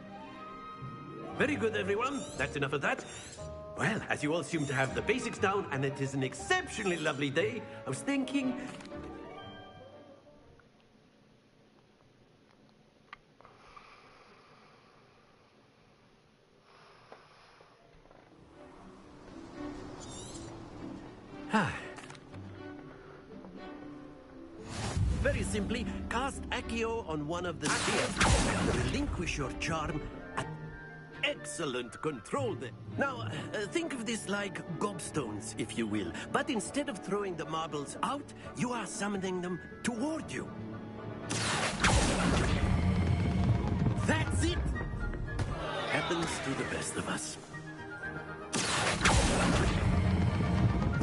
Very good, everyone. That's enough of that. Well, as you all seem to have the basics down, and it is an exceptionally lovely day, I was thinking... Very simply, cast Accio on one of the spheres and relinquish your charm at excellent control then. Now, think of this like gobstones, if you will. But instead of throwing the marbles out, you are summoning them toward you. That's it! Happens to the best of us.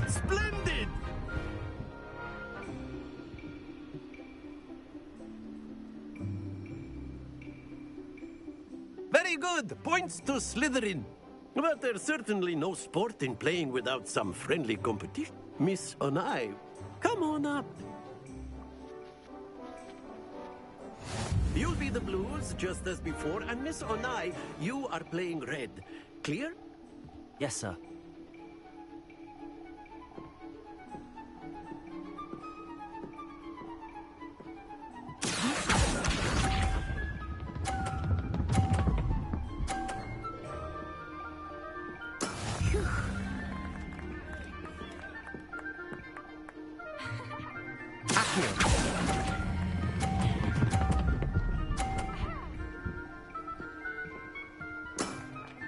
Splendid! Very good. Points to Slytherin. But there's certainly no sport in playing without some friendly competition. Miss Onai, come on up. You'll be the blues, just as before, and Miss Onai, you are playing red. Clear? Yes, sir.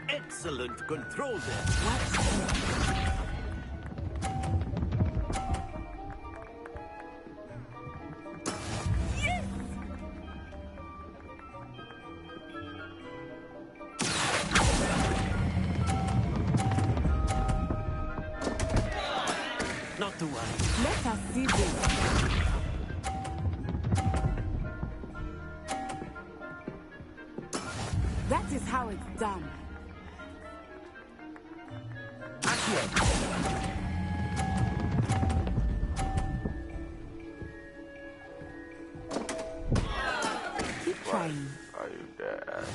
Excellent control there. Not to worry. Let us see this. That is how it's done. Keep trying. Are you dead?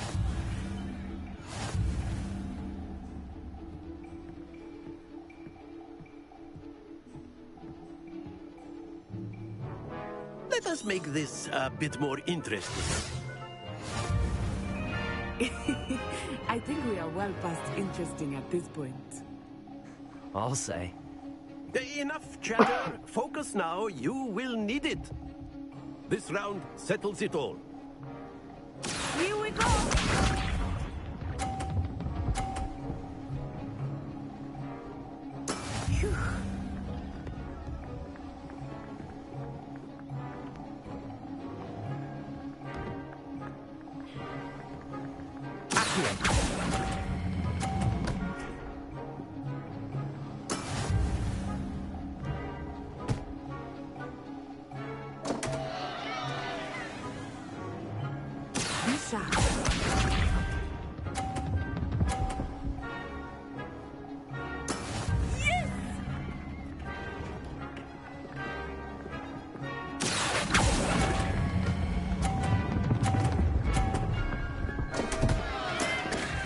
Let us make this a bit more interesting. I think we are well past interesting at this point. I'll say. Enough chatter. Focus now. You will need it. This round settles it all. Here we go! Phew.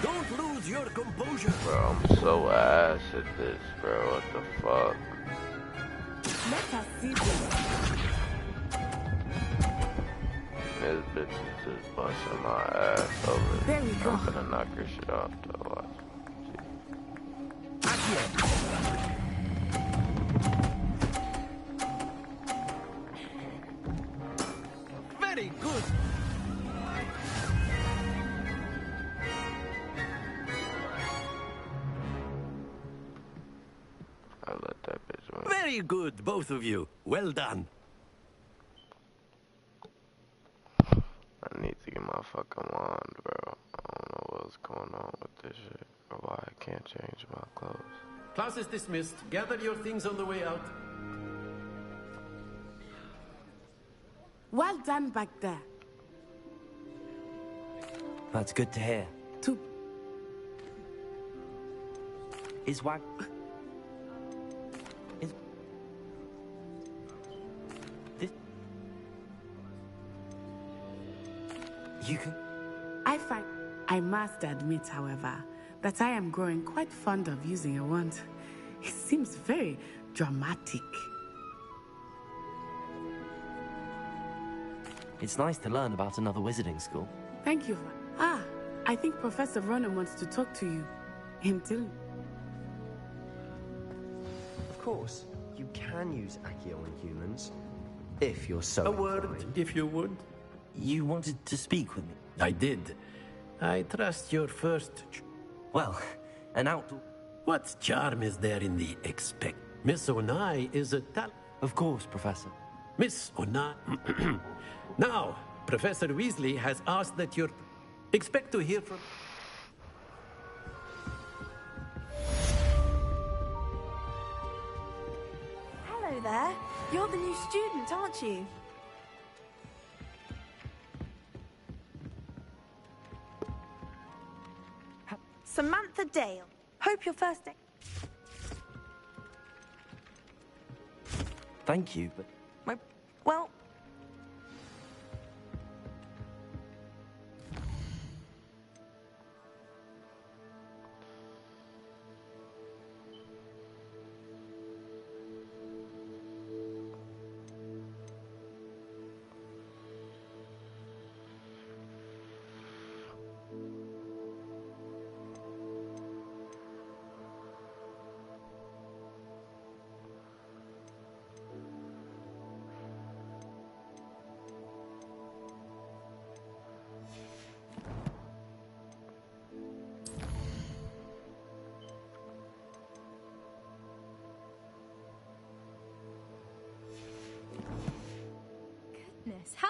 Don't lose your composure. Bro, I'm so ass at this, bro. What the fuck? Let us see this. This bitch is just busting my ass over. There we go. I'm gonna knock her shit off though. Watch. Very good. I let that bitch win. Very good, both of you. Well done. I need to get my fucking wand, bro. I don't know what's going on with this shit, or why I can't change my clothes. Class is dismissed. Gather your things on the way out. Well done back there. That's good to hear. To Is Wag... Is... This... You can... I must admit, however, that I am growing quite fond of using a wand. It seems very dramatic. It's nice to learn about another wizarding school. Thank you. I think Professor Ronan wants to talk to you. Him too. Of course, you can use Accio on humans, if you're so A word, inclined. if you would. You wanted to speak with me? I did. I trust your first... Well, an outdoor... What charm is there in the expect? Miss Onai is a Of course, Professor. Miss Onai... Now, Professor Weasley has asked that you expect to hear from... Hello there. You're the new student, aren't you? Samantha Dale. Hope your first day... Thank you, but... Well...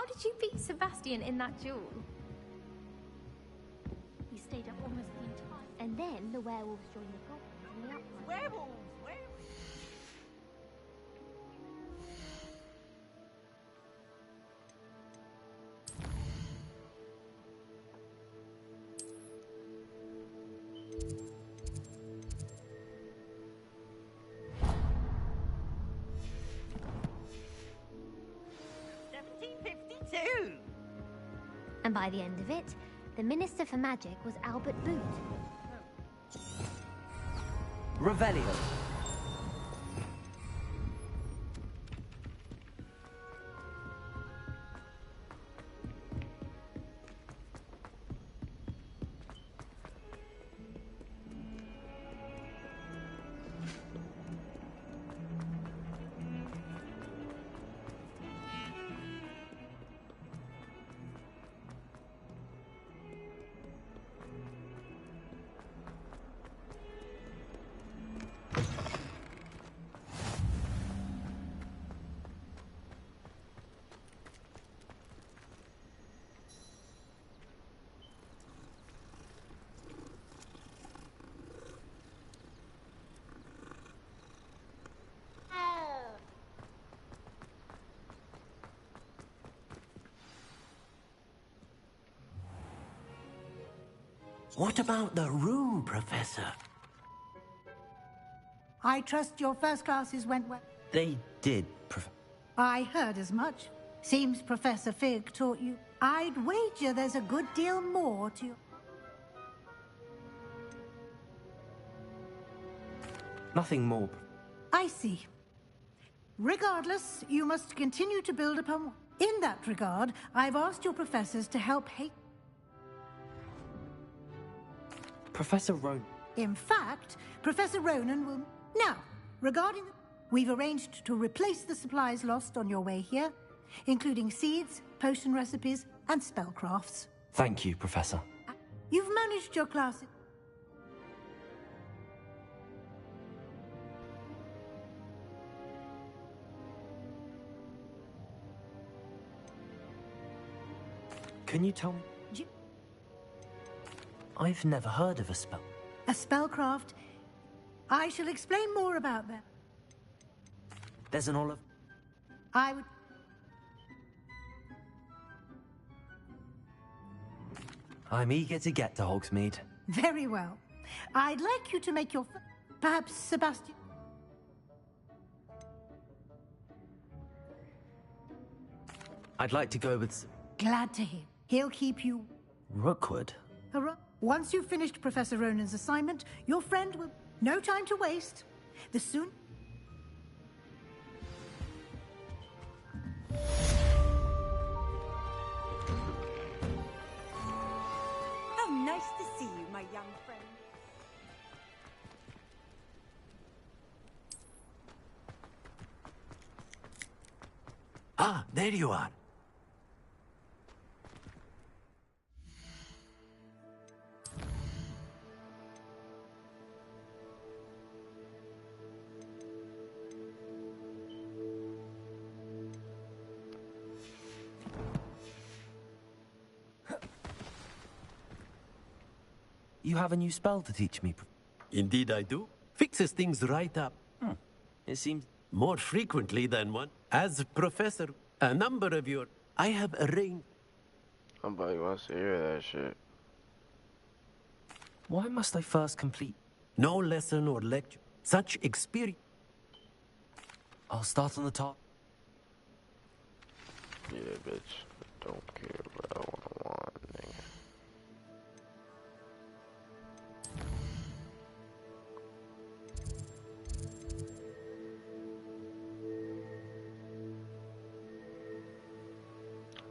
How did you beat Sebastian in that duel? You stayed up almost the entire... And then the werewolves joined the goblins on the outside. Werewolves! And by the end of it, the Minister for Magic was Albert Boot. Revelio. What about the room, Professor? I trust your first classes went well. They did, I heard as much. Seems Professor Fig taught you. I'd wager there's a good deal more to you. Nothing more. I see. Regardless, you must continue to build upon... In that regard, I've asked your professors to help Professor Ronan. In fact, Professor Ronan will... Now, regarding... We've arranged to replace the supplies lost on your way here, including seeds, potion recipes, and spellcrafts. Thank you, Professor. You've managed your classes. Can you tell me? I've never heard of a spell. A spellcraft? I shall explain more about that. There's an olive. I would... I'm eager to get to Hogsmeade. Very well. I'd like you to make your... Perhaps Sebastian... I'd like to go with... Glad to hear. He'll keep you... Rookwood? Once you've finished Professor Ronan's assignment, your friend will... No time to waste. The soon... How nice to see you, my young friend. Ah, there you are. You have a new spell to teach me. Indeed I do. Fixes things right up. It seems... More frequently than one. As professor, a number of your... I have arranged... Somebody wants to hear that shit. Why must I first complete... No lesson or lecture. Such experience... I'll start on the top. Yeah, bitch. Don't care about what I want, nigga.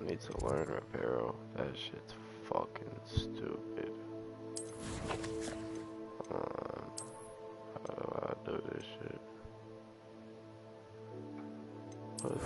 I need to learn Reparo. That shit's fucking stupid. How do I do this shit? What?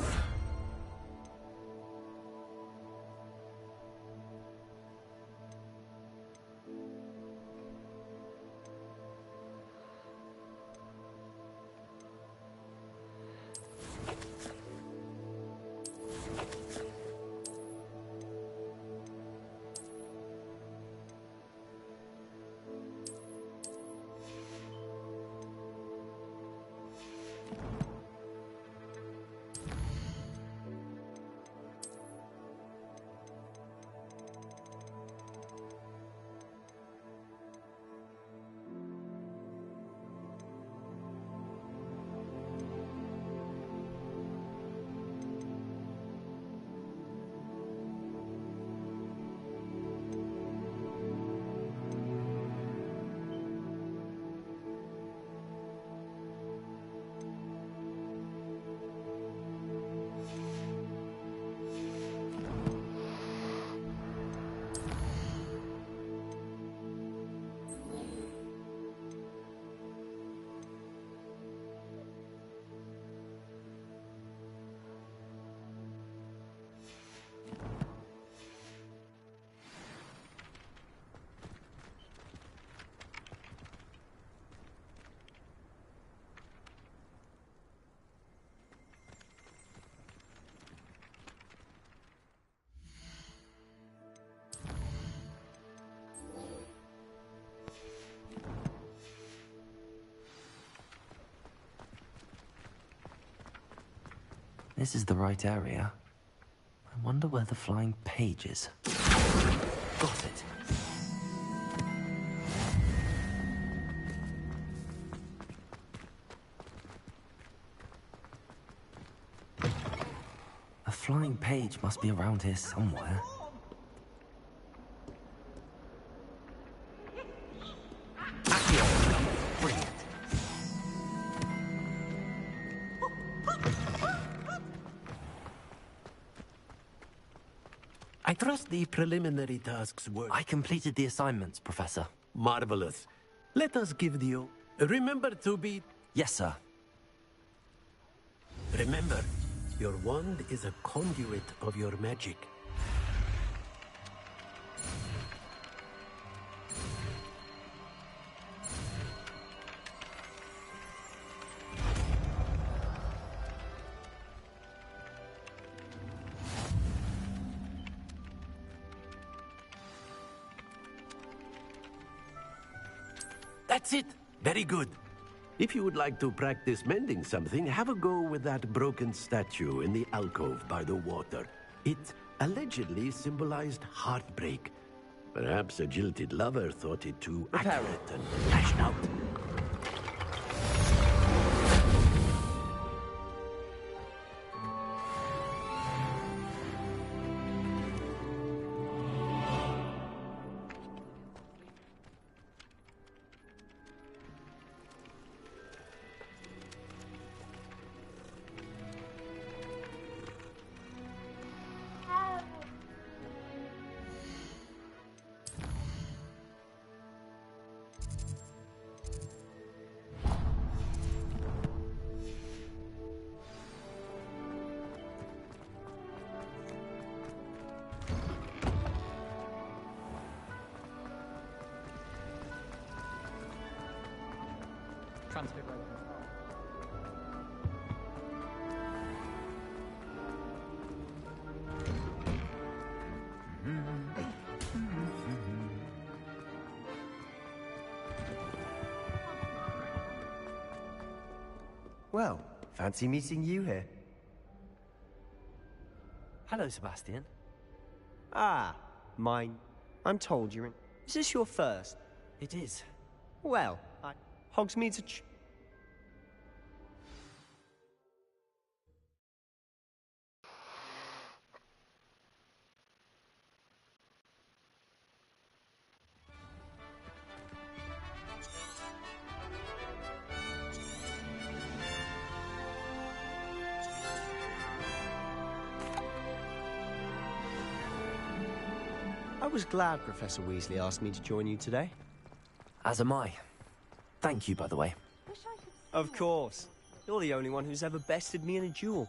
This is the right area. I wonder where the flying page is. Got it. A flying page must be around here somewhere. Brilliant. I trust the preliminary tasks were... I completed the assignments, Professor. Marvelous. Let us give you... Remember to be... Yes, sir. Remember, your wand is a conduit of your magic. That's it. Very good. If you would like to practice mending something, have a go with that broken statue in the alcove by the water. It allegedly symbolized heartbreak. Perhaps a jilted lover thought it too accurate and lashed out. Well, fancy meeting you here. Hello, Sebastian. Ah, mine. I'm told you're in... Is this your first? It is. Well, Hogsmeade's a I was glad Professor Weasley asked me to join you today. As am I. Thank you, by the way. Of course. You're the only one who's ever bested me in a duel.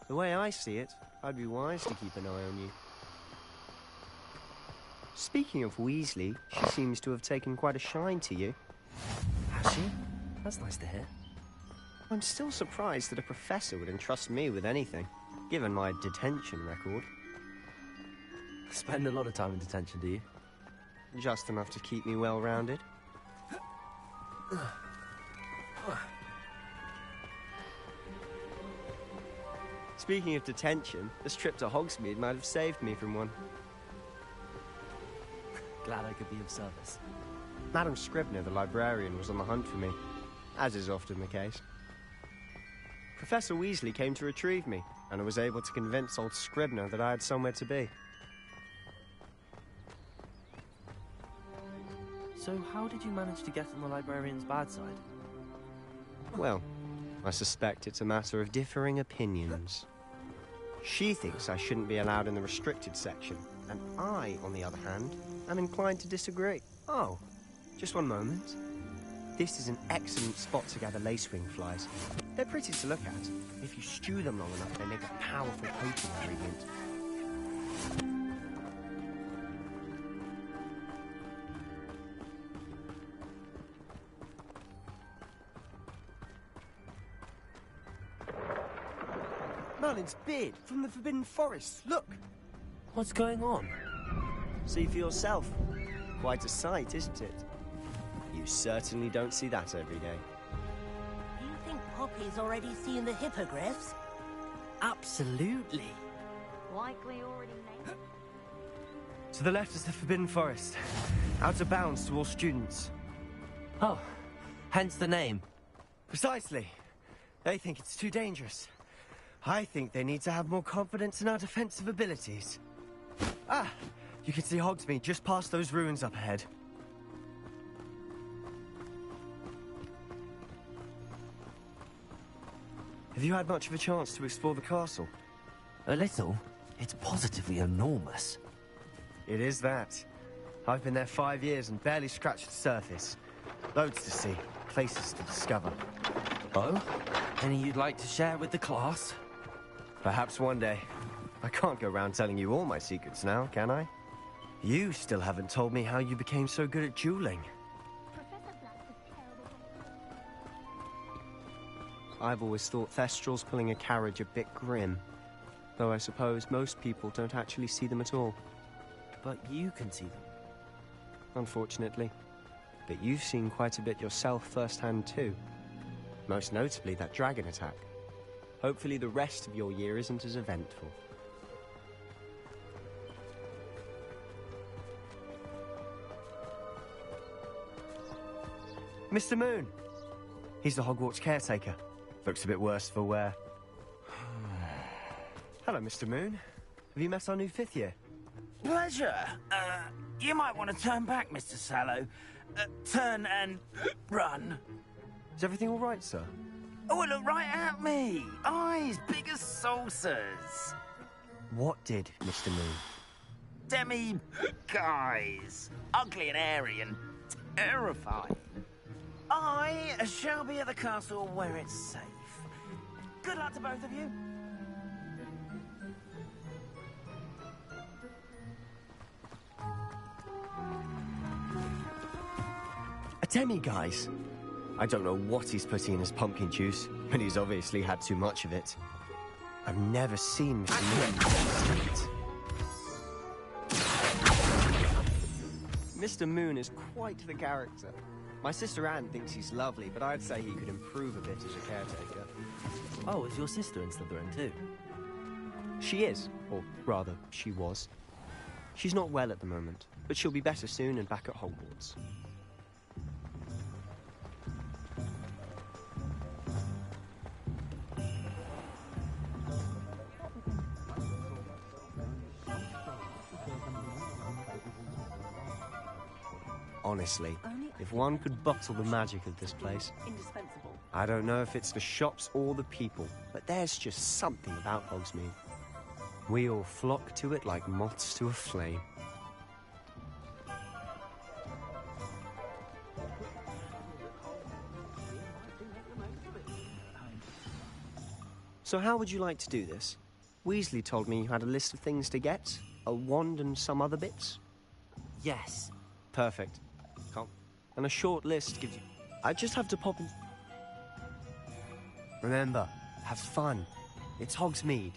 The way I see it, I'd be wise to keep an eye on you. Speaking of Weasley, she seems to have taken quite a shine to you. Has she? That's nice to hear. I'm still surprised that a professor would entrust me with anything, given my detention record. Spend a lot of time in detention, do you? Just enough to keep me well-rounded. Speaking of detention, this trip to Hogsmeade might have saved me from one. Glad I could be of service. Madam Scribner, the librarian, was on the hunt for me, as is often the case. Professor Weasley came to retrieve me, and I was able to convince old Scribner that I had somewhere to be. So how did you manage to get on the librarian's bad side? Well, I suspect it's a matter of differing opinions. She thinks I shouldn't be allowed in the restricted section, and I, on the other hand, am inclined to disagree. Oh, just one moment. This is an excellent spot to gather lacewing flies. They're pretty to look at. If you stew them long enough, they make a powerful coating ingredient. Merlin's beard from the Forbidden Forest. Look! What's going on? See for yourself. Quite a sight, isn't it? You certainly don't see that every day. Do you think Poppy's already seen the hippogriffs? Absolutely. Likely already named. To the left is the Forbidden Forest. Out of bounds to all students. Oh, hence the name. Precisely. They think it's too dangerous. I think they need to have more confidence in our defensive abilities. Ah! You can see Hogsmeade just past those ruins up ahead. Have you had much of a chance to explore the castle? A little. It's positively enormous. It is that. I've been there 5 years and barely scratched the surface. Loads to see, places to discover. Oh? Any you'd like to share with the class? Perhaps one day. I can't go around telling you all my secrets now, can I? You still haven't told me how you became so good at dueling. I've always thought Thestrals pulling a carriage a bit grim. Though I suppose most people don't actually see them at all. But you can see them. Unfortunately. But you've seen quite a bit yourself firsthand too. Most notably that dragon attack. Hopefully the rest of your year isn't as eventful. Mr. Moon! He's the Hogwarts caretaker. Looks a bit worse for wear. Hello, Mr. Moon. Have you met our new 5th year? Pleasure. You might want to turn back, Mr. Sallow. Turn and run. Is everything all right, sir? Oh, look right at me. Eyes big as saucers. What did, Mr. Moon? Guys. Ugly and airy and terrifying. I shall be at the castle where it's safe. Good luck to both of you. A demi-guise? I don't know what he's putting in his pumpkin juice, but he's obviously had too much of it. I've never seen Mr. Moon. Mr. Moon is quite the character. My sister Anne thinks he's lovely, but I'd say he could improve a bit as a caretaker. Oh, is your sister in Slytherin too? She is, or rather, she was. She's not well at the moment, but she'll be better soon and back at Hogwarts. Honestly, if one could bottle the magic of this place. Indispensable. I don't know if it's the shops or the people, but there's just something about Hogsmeade. We all flock to it like moths to a flame. So how would you like to do this? Weasley told me you had a list of things to get, a wand and some other bits. Yes. Perfect. And a short list gives you... I just have to pop in... Remember, have fun. It's Hogsmeade.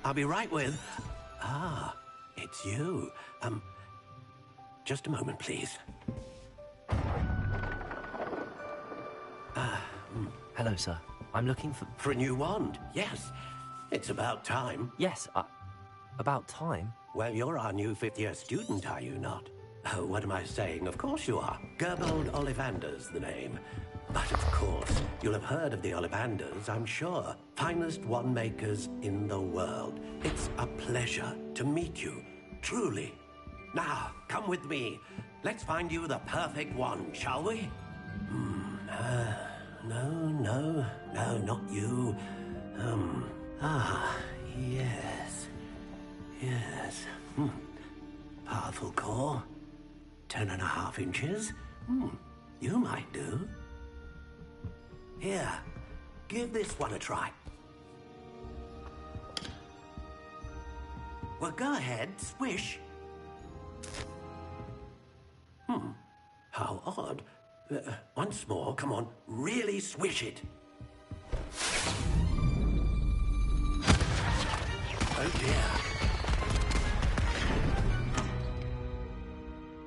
I'll be right with... Ah, it's you. Just a moment, please. Hello, sir. I'm looking for... For a new wand, yes. It's about time. Yes, about time? Well, you're our new 5th-year student, are you not? Oh, what am I saying? Of course you are. Gerbold Ollivander's the name. But of course, you'll have heard of the Ollivanders, I'm sure. Finest wand makers in the world. It's a pleasure to meet you, truly. Now, come with me. Let's find you the perfect wand, shall we? No, not you. Yes. Yes. Powerful core. 10.5 inches. You might do. Here, give this one a try. Well, go ahead, swish. How odd. Once more, come on, really swish it. Oh dear.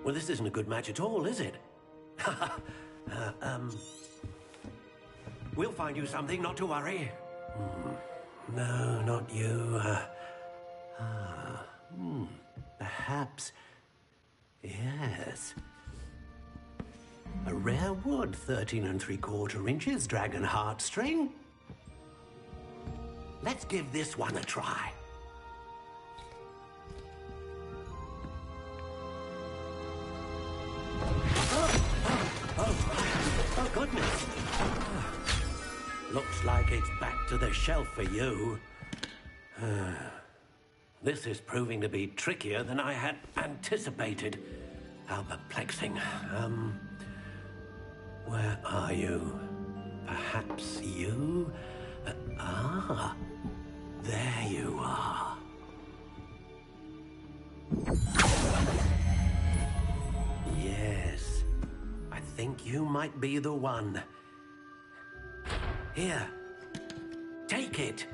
Well, this isn't a good match at all, is it? We'll find you something, not to worry. No, not you. Perhaps. Yes. A rare wood, 13 3/4 inches, dragon heartstring. Let's give this one a try. Oh, goodness. Looks like it's back to the shelf for you. This is proving to be trickier than I had anticipated. How perplexing. Where are you? Perhaps you? There you are. Yes, I think you might be the one. Here, take it.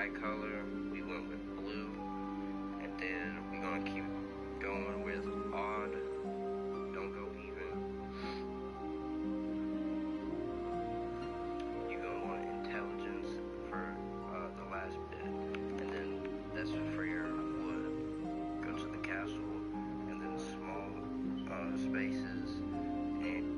eye color, we went with blue, and then we're gonna keep going with odd, don't go even. You're gonna want intelligence for the last bit, and then that's for your wood. Go to the castle, and then small spaces, and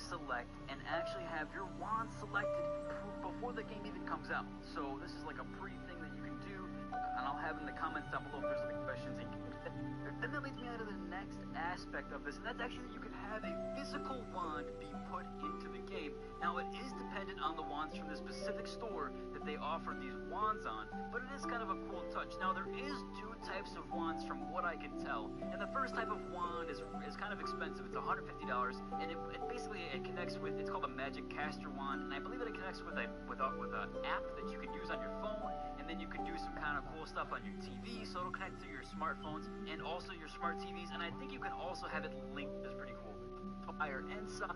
select and actually have your wand selected before the game even comes out. So this is like a pre-thing that you can do, and I'll have in the comments down below if there's any questions. Then that leads me on to the next aspect of this, and that's actually that you can have a physical wand be put into the game. Now it is dependent on the wands from the specific store that they offer these wands on, but it is kind of a cool touch. Now there is two types of wands from what I can tell, and the first type of wand is kind of expensive. It's $150, and it basically connects with, it's called a magic caster wand, and I believe that it connects with an app that you can use on your phone, and then you can do some kind of cool stuff on your TV, so it'll connect to your smartphones and also your smart TVs, and I think you can also have it linked. That's pretty cool. fire and sun.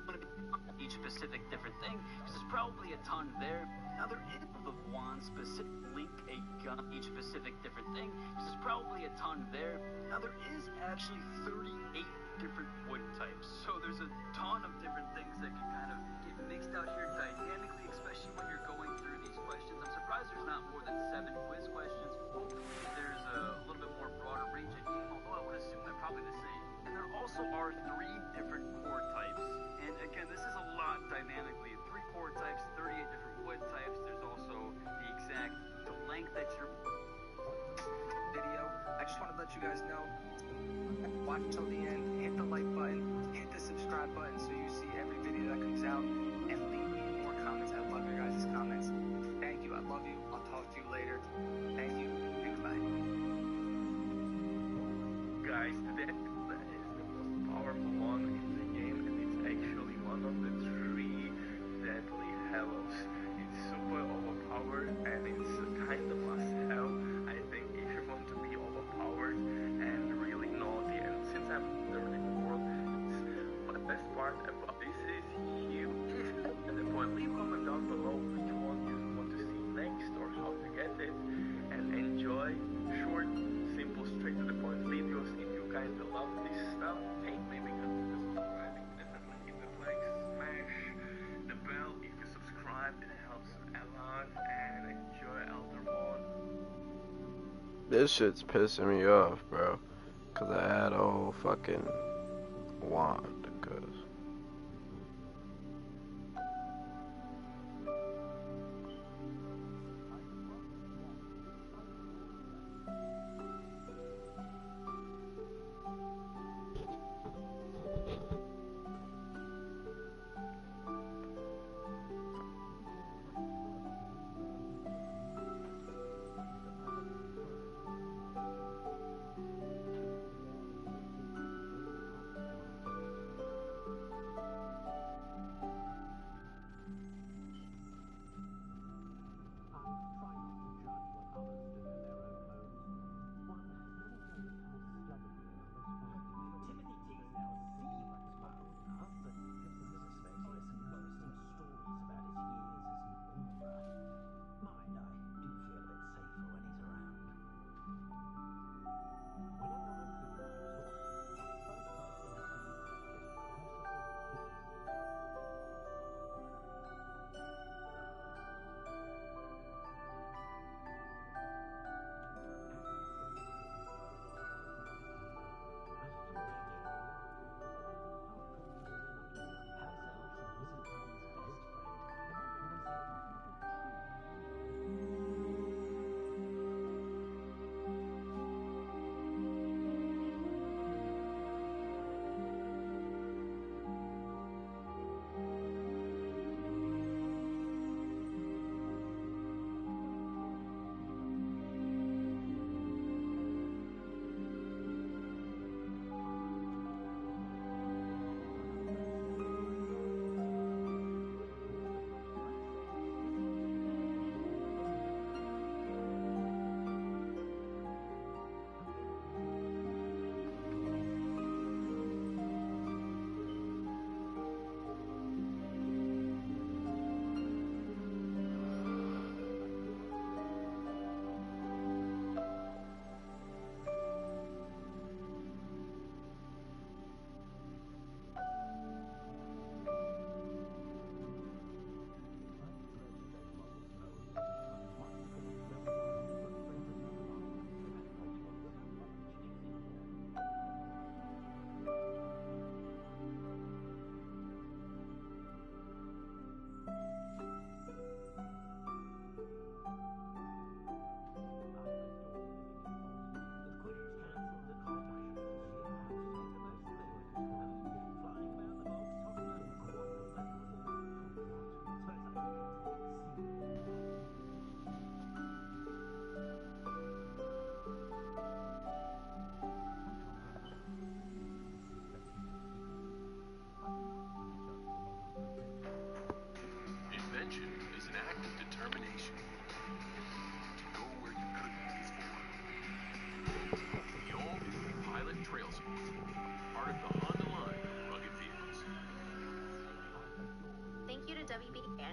Each specific different thing, because there's probably a ton there. Now there is the wand specific link, a gun, each specific different thing, because there's probably a ton there. Now there is actually 38 different wood types, so there's a ton of different things that can kind of get mixed out here dynamically, especially when you're going through these questions. I'm surprised there's not more than 7 quiz questions. Hopefully there's a little bit more broader range of game, although I would assume they're probably the same. And there also are 3 different core types. And again, this is a lot dynamically. 3 core types, 38 different wood types. There's also the exact length that you're video. I just want to let you guys know, watch till the end, hit the like button, hit the subscribe button so you see every video that comes out, and leave me more comments. I love your guys' comments. Thank you. I love you. I'll talk to you later. Thank you. And goodbye. Guys, that is the most powerful one in the game, and it's actually one of the 3 deadly hellos. It's super overpowered, and it's kind of must-have. I think if you want to be overpowered and really naughty, and since I'm learning more, but the best part about this is you, at the point, leave a comment down below which one you want to see next or how to get it, and enjoy short, simple, straight to the point videos. If you guys love this stuff, hey, maybe consider subscribing. Definitely hit the like, smash the bell. If you subscribe, it helps a lot, and enjoy Elder Wand. This shit's pissing me off, bro. Cause I had a whole fucking wand, cause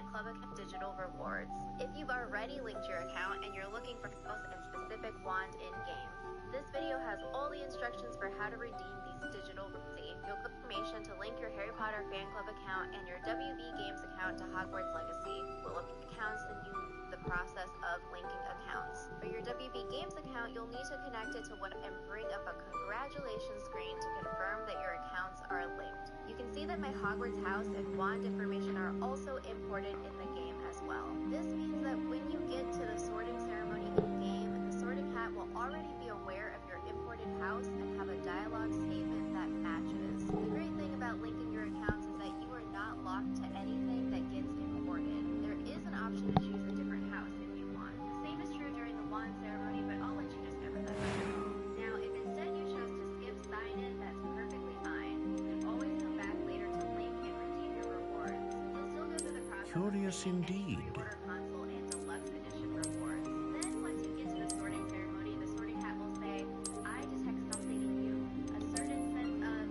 fan club account digital rewards. If you've already linked your account and you're looking for house and specific wand in-game, this video has all the instructions for how to redeem these digital rewards. You'll get information to link your Harry Potter fan club account and your WB Games account to Hogwarts Legacy. Will link accounts and you the process of linking accounts. For your WB Games account, you'll need to connect it to one and bring up a congratulations screen to confirm that your accounts are linked. You can see that my Hogwarts house and wand information are also imported in the game as well. This means that when you get to the sorting ceremony in-game, the sorting hat will already be aware of your imported house and have a dialogue statement that matches. The great thing about linking your accounts is that you are not locked to anything that gets imported. There is an option to choose a different house if you want. The same is true during the wand ceremony, but I'll let you discover that later. Now, if instead you chose to skip sign-in, that's perfectly fine. You can always come back later to link and redeem your rewards. You'll still go through the process Curious of indeed. pre-order console and deluxe edition rewards. Then, once you get to the sorting ceremony, the sorting hat will say, I detect something in you. A certain sense of,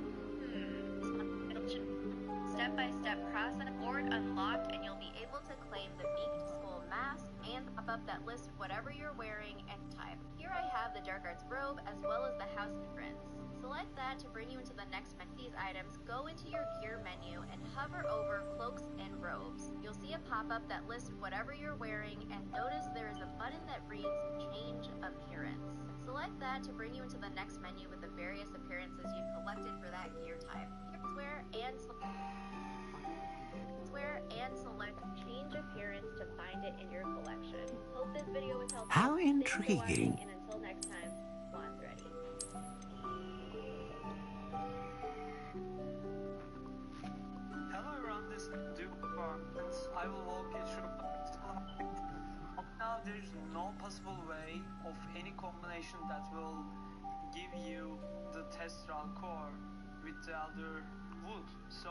step-by-step process, board unlocked, and you'll be able to claim the beaked skull mask and pop up that lists whatever you're wearing and type. Here I have the Dark Arts robe as well as the house difference. Select that to bring you into the next menu. These items, go into your gear menu and hover over cloaks and robes. You'll see a pop-up that lists whatever you're wearing and notice there is a button that reads change appearance. Select that to bring you into the next menu with the various appearances you've collected for that gear type. Here's where and select change appearance to find it in your collection. Hope this video was helpful. How Thanks for watching, intriguing. and until next time, Juan's ready. Hello everyone, this is Duke Barnes. I will walk you through. Now there is no possible way of any combination that will give you the testral core with the other wood. So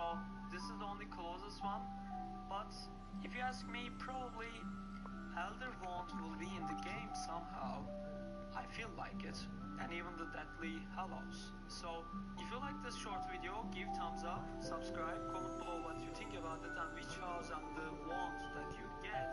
this is the only closest one. But if you ask me, probably Elder Wand will be in the game somehow. I feel like it. And even the Deathly Hallows. So if you like this short video, give thumbs up, subscribe, comment below what you think about it and which house and the wand that you get